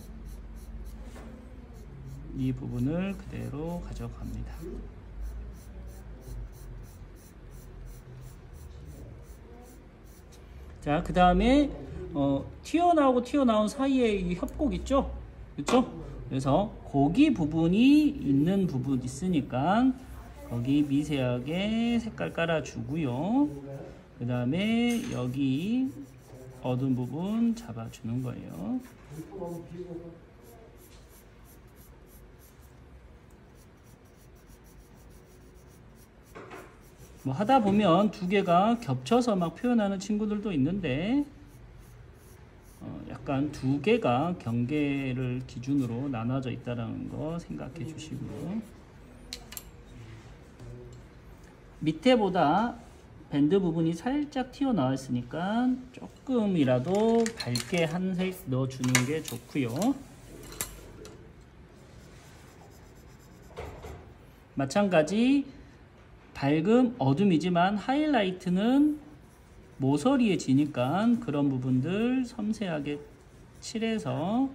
이 부분을 그대로 가져갑니다. 자, 그 다음에 튀어나오고 튀어나온 사이에 이 협곡 있죠? 그렇죠? 그래서 거기 부분이 있는 부분 있으니까 거기 미세하게 색깔 깔아주고요. 그 다음에 여기 어두운 부분 잡아주는 거예요. 뭐 하다 보면 두 개가 겹쳐서 막 표현하는 친구들도 있는데 약간 두 개가 경계를 기준으로 나눠져 있다는 거 생각해 주시고요. 밑에보다 밴드 부분이 살짝 튀어나와 있으니까 조금이라도 밝게 한 색 넣어주는 게 좋고요. 마찬가지 밝음 어둠이지만 하이라이트는 모서리에 지니까 그런 부분들 섬세하게 칠해서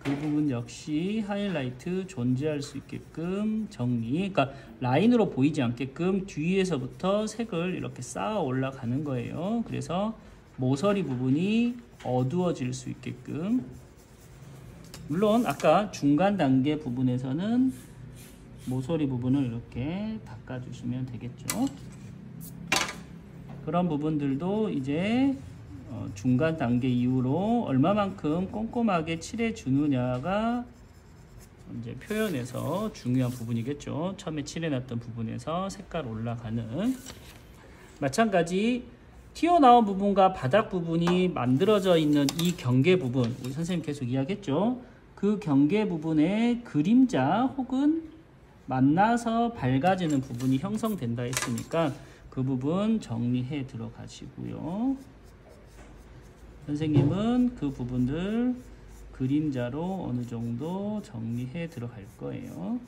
그 부분 역시 하이라이트 존재할 수 있게끔 정리. 그러니까 라인으로 보이지 않게끔 뒤에서부터 색을 이렇게 쌓아 올라가는 거예요. 그래서 모서리 부분이 어두워질 수 있게끔. 물론 아까 중간 단계 부분에서는 모서리 부분을 이렇게 닦아주시면 되겠죠. 그런 부분들도 이제 중간 단계 이후로 얼마만큼 꼼꼼하게 칠해 주느냐가 이제 표현에서 중요한 부분이겠죠. 처음에 칠해놨던 부분에서 색깔 올라가는. 마찬가지 튀어나온 부분과 바닥 부분이 만들어져 있는 이 경계 부분, 우리 선생님 계속 이야기했죠. 그 경계 부분에 그림자 혹은 만나서 밝아지는 부분이 형성된다 했으니까 그 부분 정리해 들어가시고요. 선생님은 그 부분들 그림자로 어느 정도 정리해 들어갈 거예요.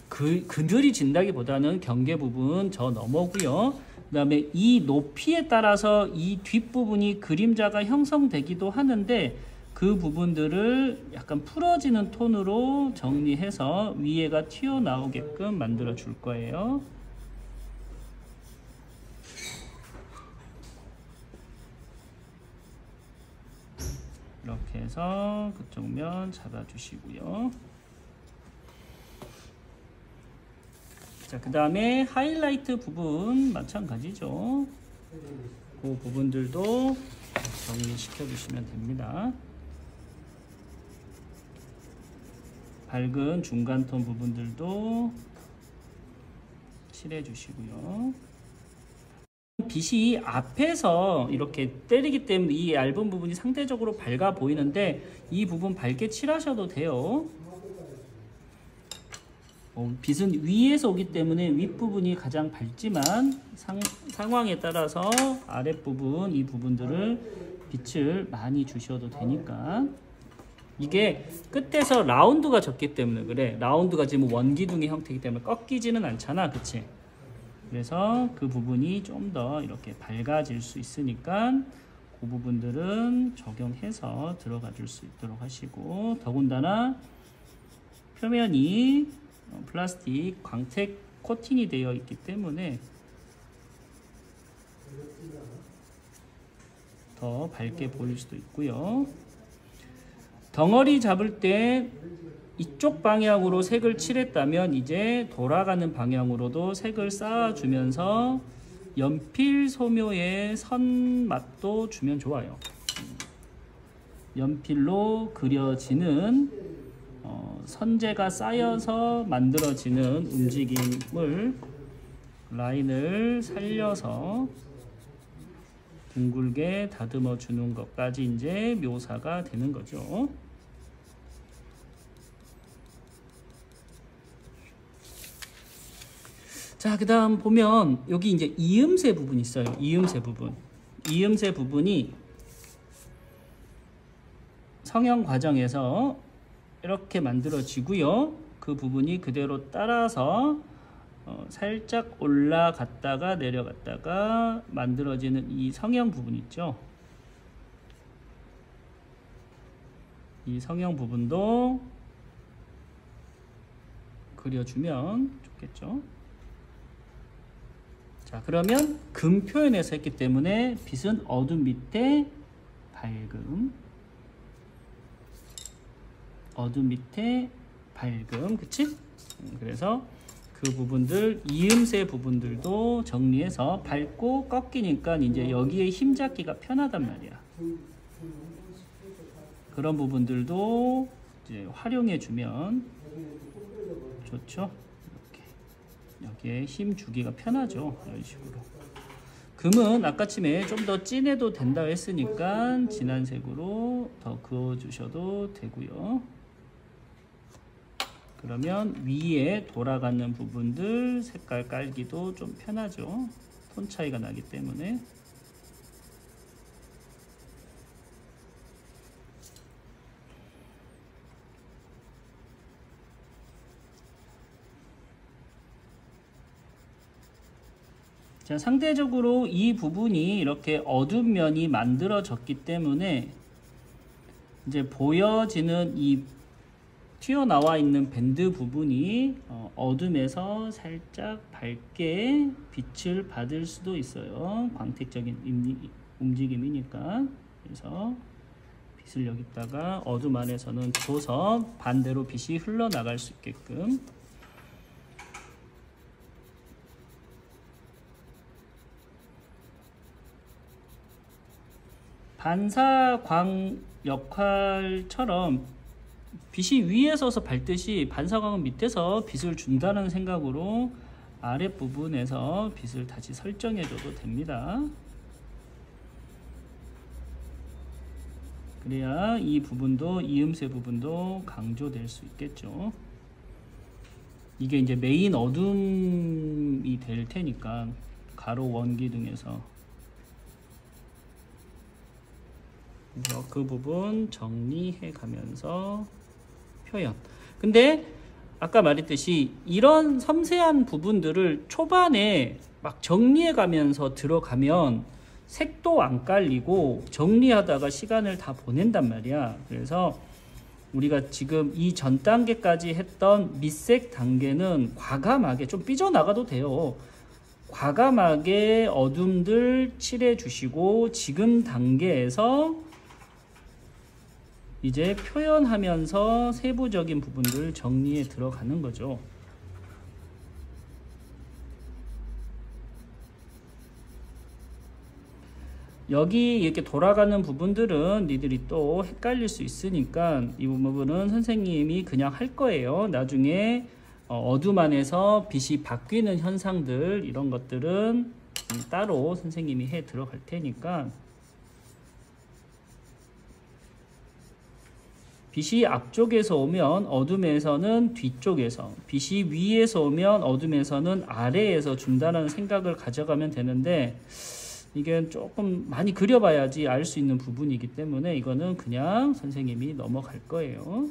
그늘이 진다기보다는 경계 부분 저 넘어고요. 그 다음에 이 높이에 따라서 이 뒷부분이 그림자가 형성되기도 하는데 그 부분들을 약간 풀어지는 톤으로 정리해서 위에가 튀어나오게끔 만들어 줄 거예요. 이렇게 해서 그쪽 면 잡아주시고요. 자, 그 다음에 하이라이트 부분 마찬가지죠. 그 부분들도 정리시켜 주시면 됩니다. 밝은 중간톤 부분들도 칠해 주시고요. 빛이 앞에서 이렇게 때리기 때문에 이 얇은 부분이 상대적으로 밝아 보이는데 이 부분 밝게 칠하셔도 돼요. 빛은 위에서 오기 때문에 윗부분이 가장 밝지만 상황에 따라서 아랫부분 이 부분들을 빛을 많이 주셔도 되니까. 이게 끝에서 라운드가 졌기 때문에 그래. 라운드가 지금 원기둥의 형태이기 때문에 꺾이지는 않잖아, 그치? 그래서 그 부분이 좀 더 이렇게 밝아질 수 있으니까 그 부분들은 적용해서 들어가 줄 수 있도록 하시고, 더군다나 표면이 플라스틱 광택 코팅이 되어 있기 때문에 더 밝게 보일 수도 있고요. 덩어리 잡을 때 이쪽 방향으로 색을 칠했다면 이제 돌아가는 방향으로도 색을 쌓아주면서 연필 소묘의 선맛도 주면 좋아요. 연필로 그려지는 선재가 쌓여서 만들어지는 움직임을 라인을 살려서 둥글게 다듬어 주는 것까지 이제 묘사가 되는 거죠. 자, 그 다음 보면 여기 이제 이음새 부분이 있어요. 이음새 부분. 이음새 부분이 성형 과정에서 이렇게 만들어지고요. 그 부분이 그대로 따라서 살짝 올라갔다가 내려갔다가 만들어지는 이 성형 부분 있죠. 이 성형 부분도 그려주면 좋겠죠. 자, 그러면 금 표현에서 했기 때문에 빛은 어둠 밑에 밝음, 어둠 밑에 밝음, 그치? 그래서 그 부분들, 이음새 부분들도 정리해서 밝고 꺾이니까 이제 여기에 힘 잡기가 편하단 말이야. 그런 부분들도 이제 활용해 주면 좋죠. 여기에 힘 주기가 편하죠. 이런 식으로. 금은 아까쯤에 좀 더 진해도 된다 했으니까 진한 색으로 더 그어 주셔도 되고요. 그러면 위에 돌아가는 부분들 색깔 깔기도 좀 편하죠. 톤 차이가 나기 때문에. 자, 상대적으로 이 부분이 이렇게 어두운 면이 만들어졌기 때문에 이제 보여지는 이 튀어나와 있는 밴드 부분이 어둠에서 살짝 밝게 빛을 받을 수도 있어요. 광택적인 움직임이니까. 그래서 빛을 여기다가 어둠 안에서는 줘서 반대로 빛이 흘러나갈 수 있게끔. 반사광 역할처럼 빛이 위에 서서 밝듯이 반사광은 밑에서 빛을 준다는 생각으로 아랫부분에서 빛을 다시 설정해 줘도 됩니다. 그래야 이 부분도, 이음새 부분도 강조될 수 있겠죠. 이게 이제 메인 어둠이 될 테니까 가로 원기둥에서. 그래서 그 부분 정리해 가면서 표현. 근데 아까 말했듯이 이런 섬세한 부분들을 초반에 막 정리해 가면서 들어가면 색도 안 깔리고 정리하다가 시간을 다 보낸단 말이야. 그래서 우리가 지금 이 전 단계까지 했던 밑색 단계는 과감하게 좀 삐져나가도 돼요. 과감하게 어둠들 칠해 주시고 지금 단계에서 이제 표현하면서 세부적인 부분들 정리에 들어가는 거죠. 여기 이렇게 돌아가는 부분들은 니들이 또 헷갈릴 수 있으니까 이 부분은 선생님이 그냥 할 거예요. 나중에 어둠 안에서 빛이 바뀌는 현상들, 이런 것들은 따로 선생님이 해 들어갈 테니까. 빛이 앞쪽에서 오면 어둠에서는 뒤쪽에서, 빛이 위에서 오면 어둠에서는 아래에서 준다는 생각을 가져가면 되는데, 이게 조금 많이 그려봐야지 알 수 있는 부분이기 때문에 이거는 그냥 선생님이 넘어갈 거예요.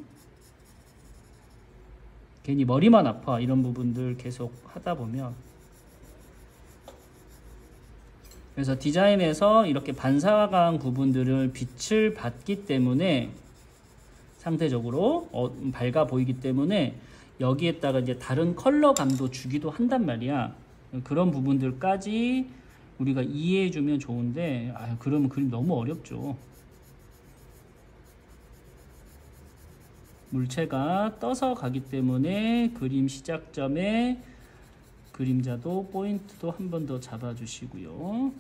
괜히 머리만 아파, 이런 부분들 계속 하다 보면. 그래서 디자인에서 이렇게 반사광 부분들을 빛을 받기 때문에 상대적으로 밝아 보이기 때문에 여기에다가 이제 다른 컬러감도 주기도 한단 말이야. 그런 부분들까지 우리가 이해해 주면 좋은데, 그러면 그림 너무 어렵죠. 물체가 떠서 가기 때문에 그림 시작점에 그림자도 포인트도 한 번 더 잡아 주시고요.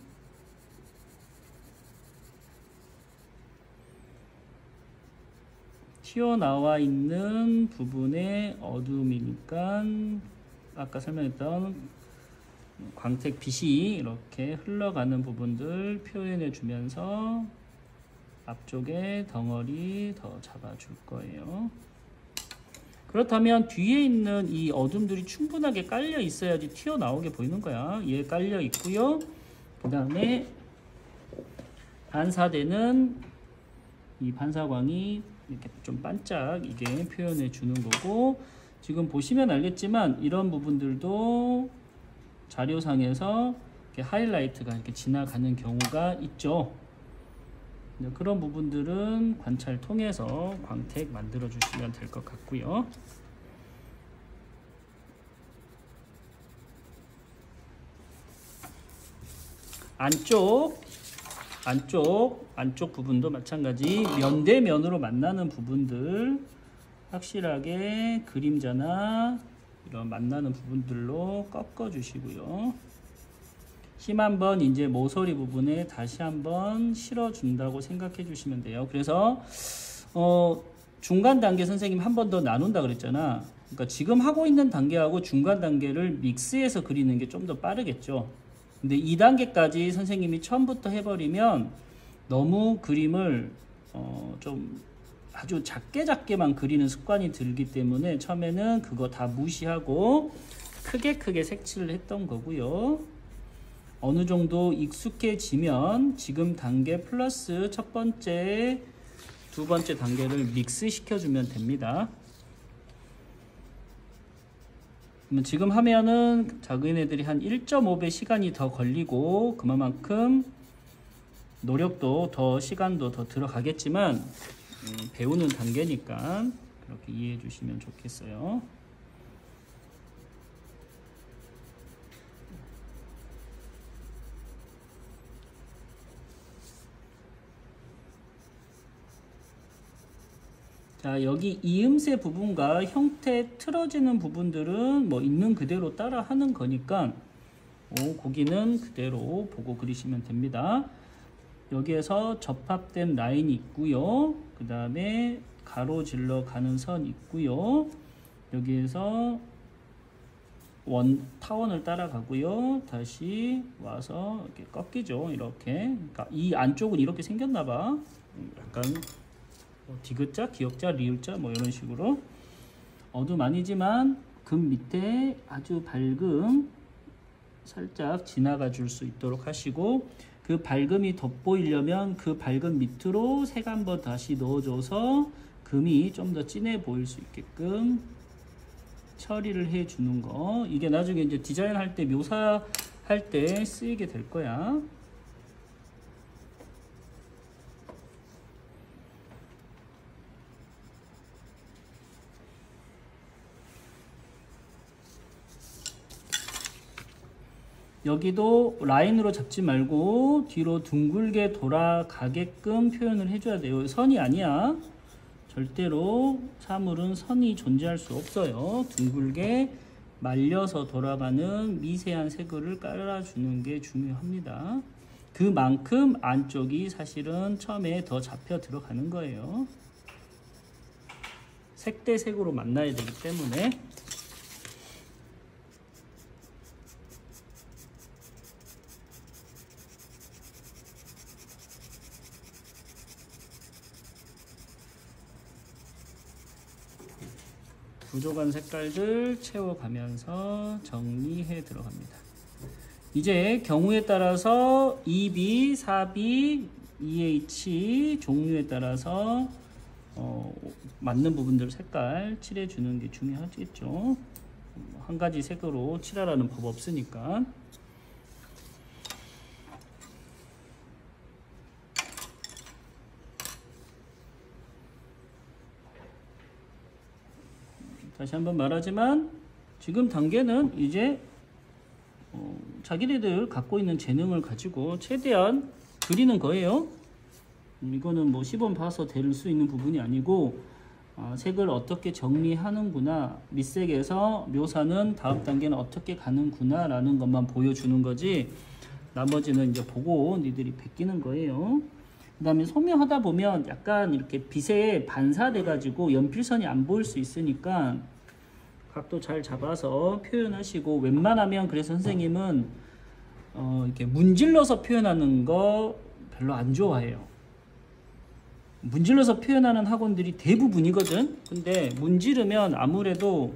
튀어나와 있는 부분의 어둠이니까 아까 설명했던 광택 빛이 이렇게 흘러가는 부분들 표현해 주면서 앞쪽에 덩어리 더 잡아줄 거예요. 그렇다면 뒤에 있는 이 어둠들이 충분하게 깔려 있어야지 튀어나오게 보이는 거야. 얘 깔려 있고요. 그 다음에 반사되는 이 반사광이 이렇게 좀 반짝이게 표현해 주는 거고, 지금 보시면 알겠지만 이런 부분들도 자료상에서 이렇게 하이라이트가 이렇게 지나가는 경우가 있죠. 그런 부분들은 관찰 통해서 광택 만들어 주시면 될 것 같고요. 안쪽 부분도 마찬가지 면대면으로 만나는 부분들 확실하게 그림자나 이런 만나는 부분들로 꺾어 주시고요. 힘 한번 이제 모서리 부분에 다시 한번 실어 준다고 생각해 주시면 돼요. 그래서 중간 단계 선생님 한 번 더 나눈다 그랬잖아. 그러니까 지금 하고 있는 단계하고 중간 단계를 믹스해서 그리는 게 좀 더 빠르겠죠. 근데 2단계까지 선생님이 처음부터 해버리면 너무 그림을 좀 아주 작게만 그리는 습관이 들기 때문에 처음에는 그거 다 무시하고 크게 색칠을 했던 거고요. 어느 정도 익숙해지면 지금 단계 플러스 첫 번째, 두 번째 단계를 믹스 시켜주면 됩니다. 그러면 지금 하면은 작은 애들이 한 1.5배 시간이 더 걸리고 그만큼 노력도 더 시간도 더 들어가겠지만 배우는 단계니까 그렇게 이해해 주시면 좋겠어요. 자, 여기 이음새 부분과 형태 틀어지는 부분들은 뭐 있는 그대로 따라 하는 거니까 거기는 그대로 보고 그리시면 됩니다. 여기에서 접합된 라인이 있고요. 그 다음에 가로질러 가는 선 있고요. 여기에서 타원을 따라가고요. 다시 와서 이렇게 꺾이죠. 이렇게. 그러니까 이 안쪽은 이렇게 생겼나봐. 약간 디귿자, 기역자, 리을자 뭐 이런 식으로. 어둠 아니지만 금 밑에 아주 밝음 살짝 지나가 줄 수 있도록 하시고, 그 밝음이 돋보이려면 그 밝음 밑으로 색 한번 다시 넣어줘서 금이 좀 더 진해 보일 수 있게끔 처리를 해 주는 거. 이게 나중에 이제 디자인 할 때, 묘사할 때 쓰이게 될 거야. 여기도 라인으로 잡지 말고 뒤로 둥글게 돌아가게끔 표현을 해줘야 돼요. 선이 아니야. 절대로 사물은 선이 존재할 수 없어요. 둥글게 말려서 돌아가는 미세한 색을 깔아주는 게 중요합니다. 그만큼 안쪽이 사실은 처음에 더 잡혀 들어가는 거예요. 색 대 색으로 만나야 되기 때문에. 부족한 색깔들 채워가면서 정리해 들어갑니다. 이제 경우에 따라서 2B, 4B, EH 종류에 따라서 맞는 부분들 색깔 칠해 주는 게 중요하겠죠. 한 가지 색으로 칠하라는 법 없으니까. 다시 한번 말하지만 지금 단계는 이제 자기네들 갖고 있는 재능을 가지고 최대한 그리는 거예요. 이거는 뭐 시범 봐서 될 수 있는 부분이 아니고 색을 어떻게 정리하는구나, 밑색에서 묘사는 다음 단계는 어떻게 가는구나 라는 것만 보여주는 거지, 나머지는 이제 보고 니들이 베끼는 거예요. 그 다음에 소묘하다 보면 약간 이렇게 빛에 반사돼 가지고 연필선이 안 보일 수 있으니까 각도 잘 잡아서 표현하시고, 웬만하면 그래서 선생님은 이렇게 문질러서 표현하는 거 별로 안 좋아해요. 문질러서 표현하는 학원들이 대부분이거든. 근데 문지르면 아무래도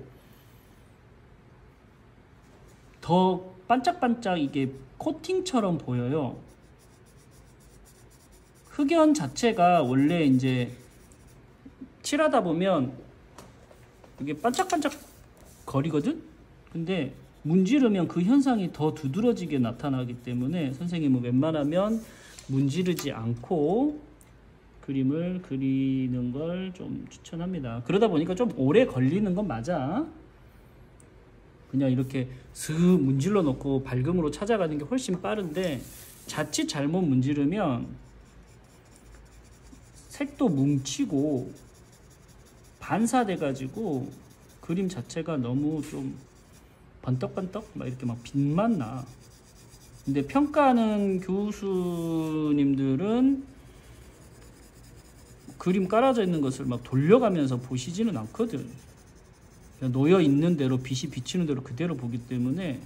더 반짝반짝 이게 코팅처럼 보여요. 흑연 자체가 원래 이제 칠하다 보면 이게 반짝반짝 거리거든. 근데 문지르면 그 현상이 더 두드러지게 나타나기 때문에 선생님은 웬만하면 문지르지 않고 그림을 그리는 걸 좀 추천합니다. 그러다 보니까 좀 오래 걸리는 건 맞아. 그냥 이렇게 슥 문질러 놓고 밝음으로 찾아가는 게 훨씬 빠른데, 자칫 잘못 문지르면 색도 뭉치고 반사돼 가지고 그림 자체가 너무 좀 번떡번떡 막 이렇게 막 빛만 나. 근데 평가하는 교수님들은 그림 깔아져 있는 것을 막 돌려가면서 보시지는 않거든. 그냥 놓여 있는 대로, 빛이 비치는 대로 그대로 보기 때문에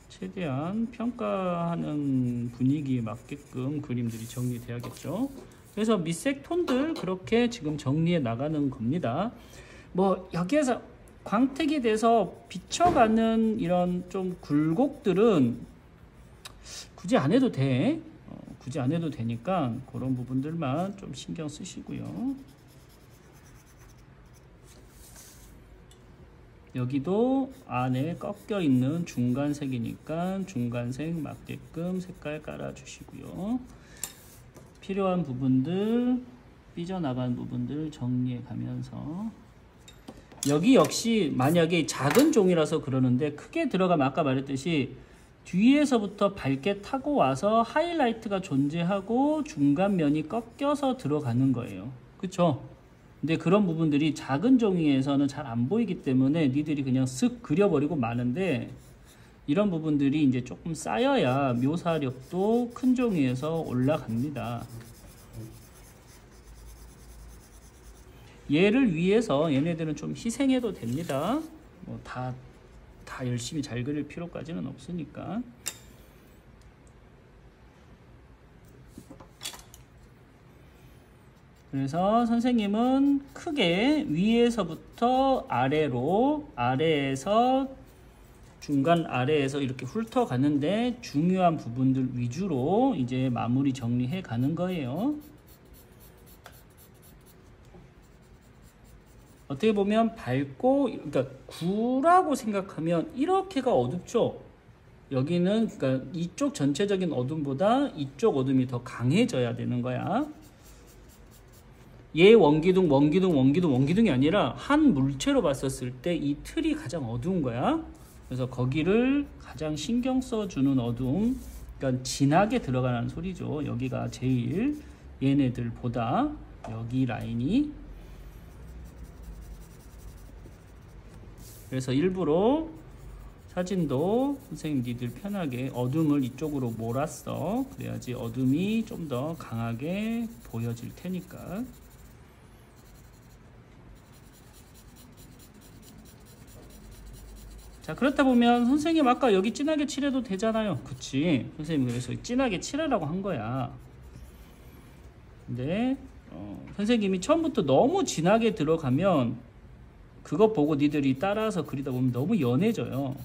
최대한 평가하는 분위기에 맞게끔 그림들이 정리돼야겠죠. 그래서 밑색 톤들 그렇게 지금 정리해 나가는 겁니다. 뭐 여기에서 광택이 돼서 비춰가는 이런 좀 굴곡들은 굳이 안 해도 돼. 굳이 안 해도 되니까 그런 부분들만 좀 신경 쓰시고요. 여기도 안에 꺾여 있는 중간색이니까 중간색 맞게끔 색깔 깔아 주시고요. 필요한 부분들, 삐져나간 부분들 정리해 가면서, 여기 역시 만약에 작은 종이라서 그러는데 크게 들어가면 아까 말했듯이 뒤에서부터 밝게 타고 와서 하이라이트가 존재하고 중간면이 꺾여서 들어가는 거예요. 그쵸? 근데 그런 부분들이 작은 종이에서는 잘 안 보이기 때문에 니들이 그냥 쓱 그려버리고 마는데, 이런 부분들이 이제 조금 쌓여야 묘사력도 큰 종이에서 올라갑니다. 얘를 위해서 얘네들은 좀 희생해도 됩니다. 뭐 다 열심히 잘 그릴 필요까지는 없으니까. 그래서 선생님은 크게 위에서부터 아래로, 아래에서 중간 아래에서 이렇게 훑어 가는데 중요한 부분들 위주로 이제 마무리 정리해 가는 거예요. 어떻게 보면 밝고, 그러니까 구라고 생각하면 이렇게가 어둡죠. 여기는 그러니까 이쪽 전체적인 어둠보다 이쪽 어둠이 더 강해져야 되는 거야. 얘 원기둥이 아니라 한 물체로 봤었을 때 이 틀이 가장 어두운 거야. 그래서 거기를 가장 신경 써주는 어둠, 그러니까 진하게 들어가는 소리죠. 여기가 제일 얘네들보다, 여기 라인이. 그래서 일부러 사진도 선생님 니들 편하게 어둠을 이쪽으로 몰았어. 그래야지 어둠이 좀 더 강하게 보여질 테니까. 자, 그렇다 보면 선생님 아까 여기 진하게 칠해도 되잖아요. 그치? 선생님 그래서 진하게 칠하라고 한 거야. 근데 선생님이 처음부터 너무 진하게 들어가면 그거 보고 니들이 따라서 그리다 보면 너무 연해져요.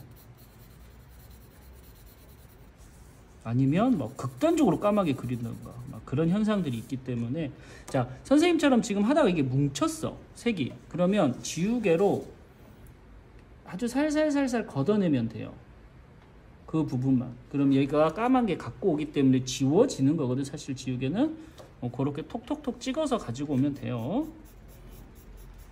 아니면 뭐 극단적으로 까맣게 그린다던가 막 그런 현상들이 있기 때문에, 자, 선생님처럼 지금 하다가 이게 뭉쳤어, 색이. 그러면 지우개로 아주 살살살살 걷어내면 돼요. 그 부분만. 그럼 얘가 까만 게 갖고 오기 때문에 지워지는 거거든. 사실 지우개는 그렇게 톡톡톡 찍어서 가지고 오면 돼요.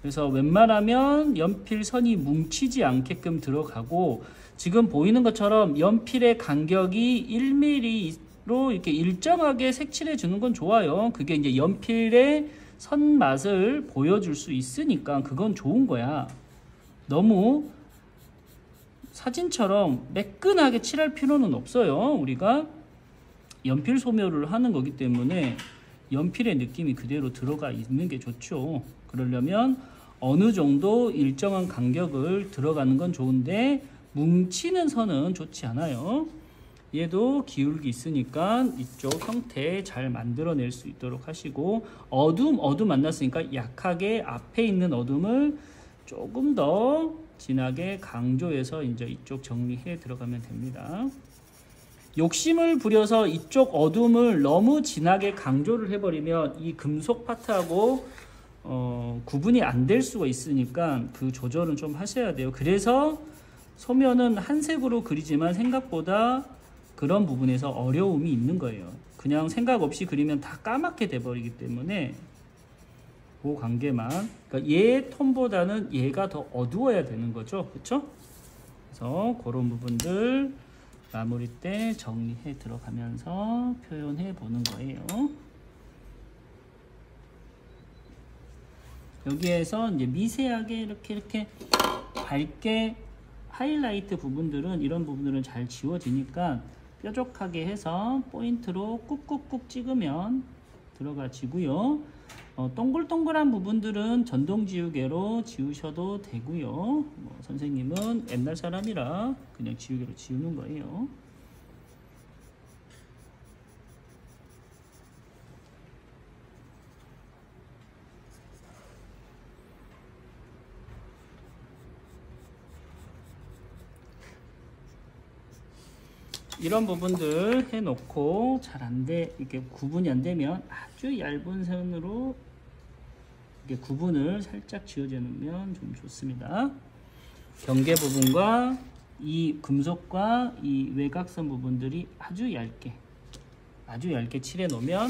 그래서 웬만하면 연필선이 뭉치지 않게끔 들어가고, 지금 보이는 것처럼 연필의 간격이 1mm로 이렇게 일정하게 색칠해 주는 건 좋아요. 그게 이제 연필의 선맛을 보여줄 수 있으니까 그건 좋은 거야. 너무 사진처럼 매끈하게 칠할 필요는 없어요. 우리가 연필 소묘를 하는 거기 때문에 연필의 느낌이 그대로 들어가 있는 게 좋죠. 그러려면 어느 정도 일정한 간격을 들어가는 건 좋은데 뭉치는 선은 좋지 않아요. 얘도 기울기 있으니까 이쪽 형태 잘 만들어낼 수 있도록 하시고, 어둠 만났으니까 약하게 앞에 있는 어둠을 조금 더 진하게 강조해서 이제 이쪽 정리해 들어가면 됩니다. 욕심을 부려서 이쪽 어둠을 너무 진하게 강조를 해버리면 이 금속 파트하고 구분이 안 될 수가 있으니까 그 조절은 좀 하셔야 돼요. 그래서 소면은 한 색으로 그리지만 생각보다 그런 부분에서 어려움이 있는 거예요. 그냥 생각 없이 그리면 다 까맣게 돼버리기 때문에 그 관계만, 그러니까 얘 톤보다는 얘가 더 어두워야 되는 거죠. 그쵸? 그래서 그런 부분들 마무리 때 정리해 들어가면서 표현해 보는 거예요. 여기에서 이제 미세하게 이렇게 밝게 하이라이트 부분들은, 이런 부분들은 잘 지워지니까 뾰족하게 해서 포인트로 꾹꾹꾹 찍으면 들어가지고요. 동글동글한 부분들은 전동지우개로 지우셔도 되고요. 선생님은 옛날 사람이라 그냥 지우개로 지우는 거예요. 이런 부분들 해놓고 잘 안돼, 이렇게 구분이 안 되면 아주 얇은 선으로 이렇게 구분을 살짝 지어주면 좀 좋습니다. 경계 부분과 이 금속과 이 외곽선 부분들이 아주 얇게 칠해 놓으면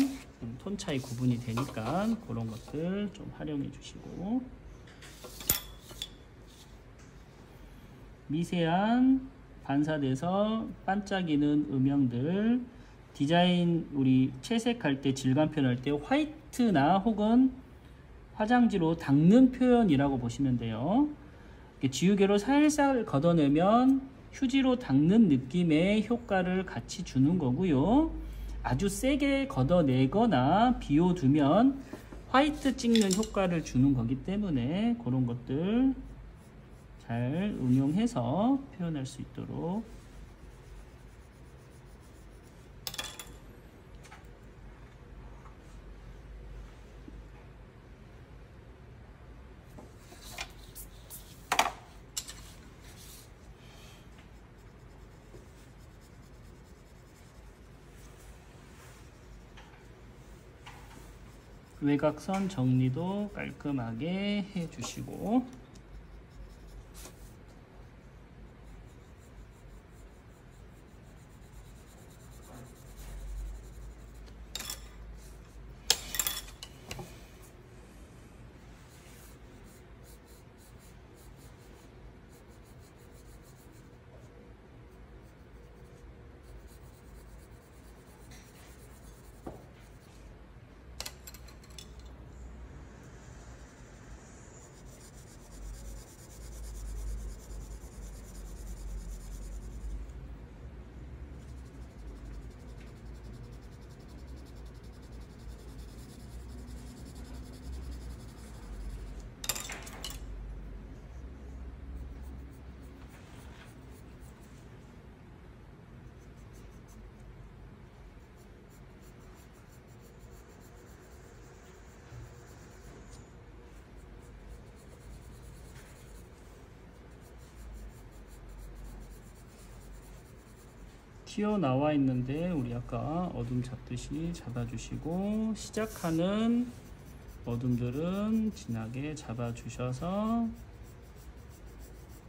톤 차이 구분이 되니까 그런 것들 좀 활용해 주시고, 미세한 반사돼서 반짝이는 음영들, 디자인 우리 채색할 때 질감 표현할 때 화이트나 혹은 화장지로 닦는 표현이라고 보시면 돼요. 지우개로 살살 걷어내면 휴지로 닦는 느낌의 효과를 같이 주는 거고요. 아주 세게 걷어내거나 비워두면 화이트 찍는 효과를 주는 거기 때문에 그런 것들 잘 응용해서 표현할 수 있도록. 외곽선 정리도 깔끔하게 해주시고, 튀어나와 있는데 우리 아까 어둠 잡듯이 잡아주시고, 시작하는 어둠들은 진하게 잡아주셔서,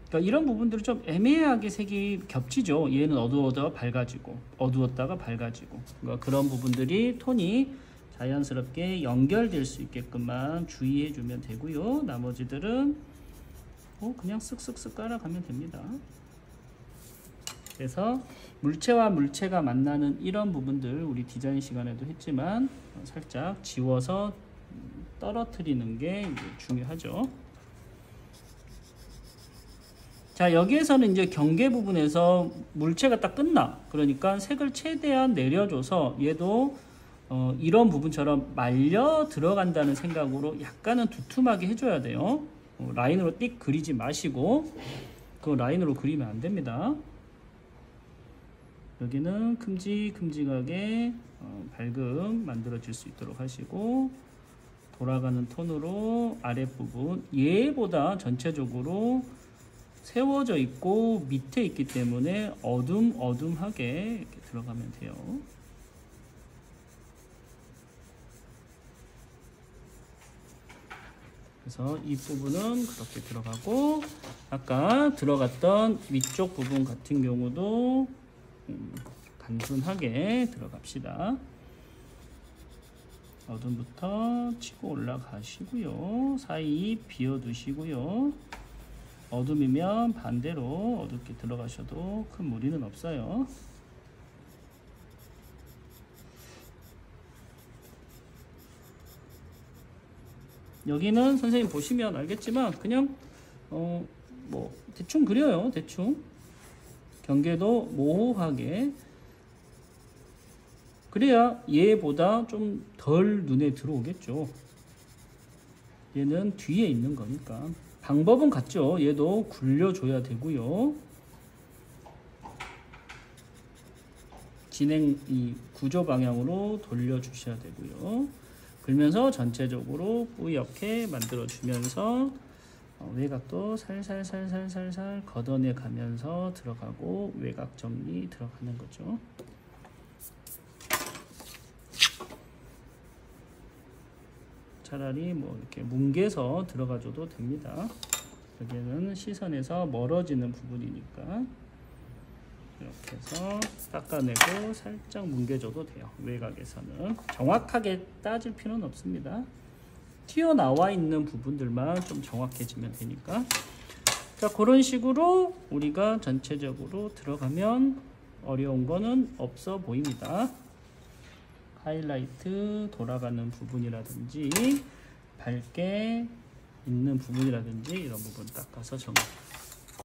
그러니까 이런 부분들은 좀 애매하게 색이 겹치죠. 얘는 어두웠다가 밝아지고 어두웠다가 밝아지고, 그러니까 그런 부분들이 톤이 자연스럽게 연결될 수 있게끔만 주의해 주면 되고요. 나머지들은 그냥 쓱쓱쓱 깔아가면 됩니다. 그래서 물체와 물체가 만나는 이런 부분들 우리 디자인 시간에도 했지만 살짝 지워서 떨어뜨리는 게 중요하죠. 자, 여기에서는 이제 경계 부분에서 물체가 딱 끝나. 그러니까 색을 최대한 내려줘서 얘도 이런 부분처럼 말려 들어간다는 생각으로 약간은 두툼하게 해줘야 돼요. 라인으로 띡 그리지 마시고, 그 라인으로 그리면 안 됩니다. 여기는 큼직큼직하게 밝음 만들어질 수 있도록 하시고, 돌아가는 톤으로 아랫부분 얘보다 전체적으로 세워져 있고 밑에 있기 때문에 어둠하게 이렇게 들어가면 돼요. 그래서 이 부분은 그렇게 들어가고, 아까 들어갔던 위쪽 부분 같은 경우도 단순하게 들어갑시다. 어둠부터 치고 올라가시고요. 사이 비워두시고요. 어둠이면 반대로 어둡게 들어가셔도 큰 무리는 없어요. 여기는 선생님 보시면 알겠지만 그냥 뭐 대충 그려요. 대충 경계도 모호하게, 그래야 얘보다 좀 덜 눈에 들어오겠죠. 얘는 뒤에 있는 거니까. 방법은 같죠. 얘도 굴려줘야 되고요. 진행 이 구조 방향으로 돌려주셔야 되고요. 그러면서 전체적으로 뿌옇게 만들어주면서 외곽도 살살살살살살 걷어내 가면서 들어가고 외곽 정리 들어가는 거죠. 차라리 뭐 이렇게 뭉개서 들어가줘도 됩니다. 여기는 시선에서 멀어지는 부분이니까 이렇게 해서 닦아내고 살짝 뭉개줘도 돼요. 외곽에서는 정확하게 따질 필요는 없습니다. 튀어나와 있는 부분들만 좀 정확해지면 되니까. 자, 그런 식으로 우리가 전체적으로 들어가면 어려운 거는 없어 보입니다. 하이라이트 돌아가는 부분이라든지 밝게 있는 부분이라든지 이런 부분 닦아서 정리.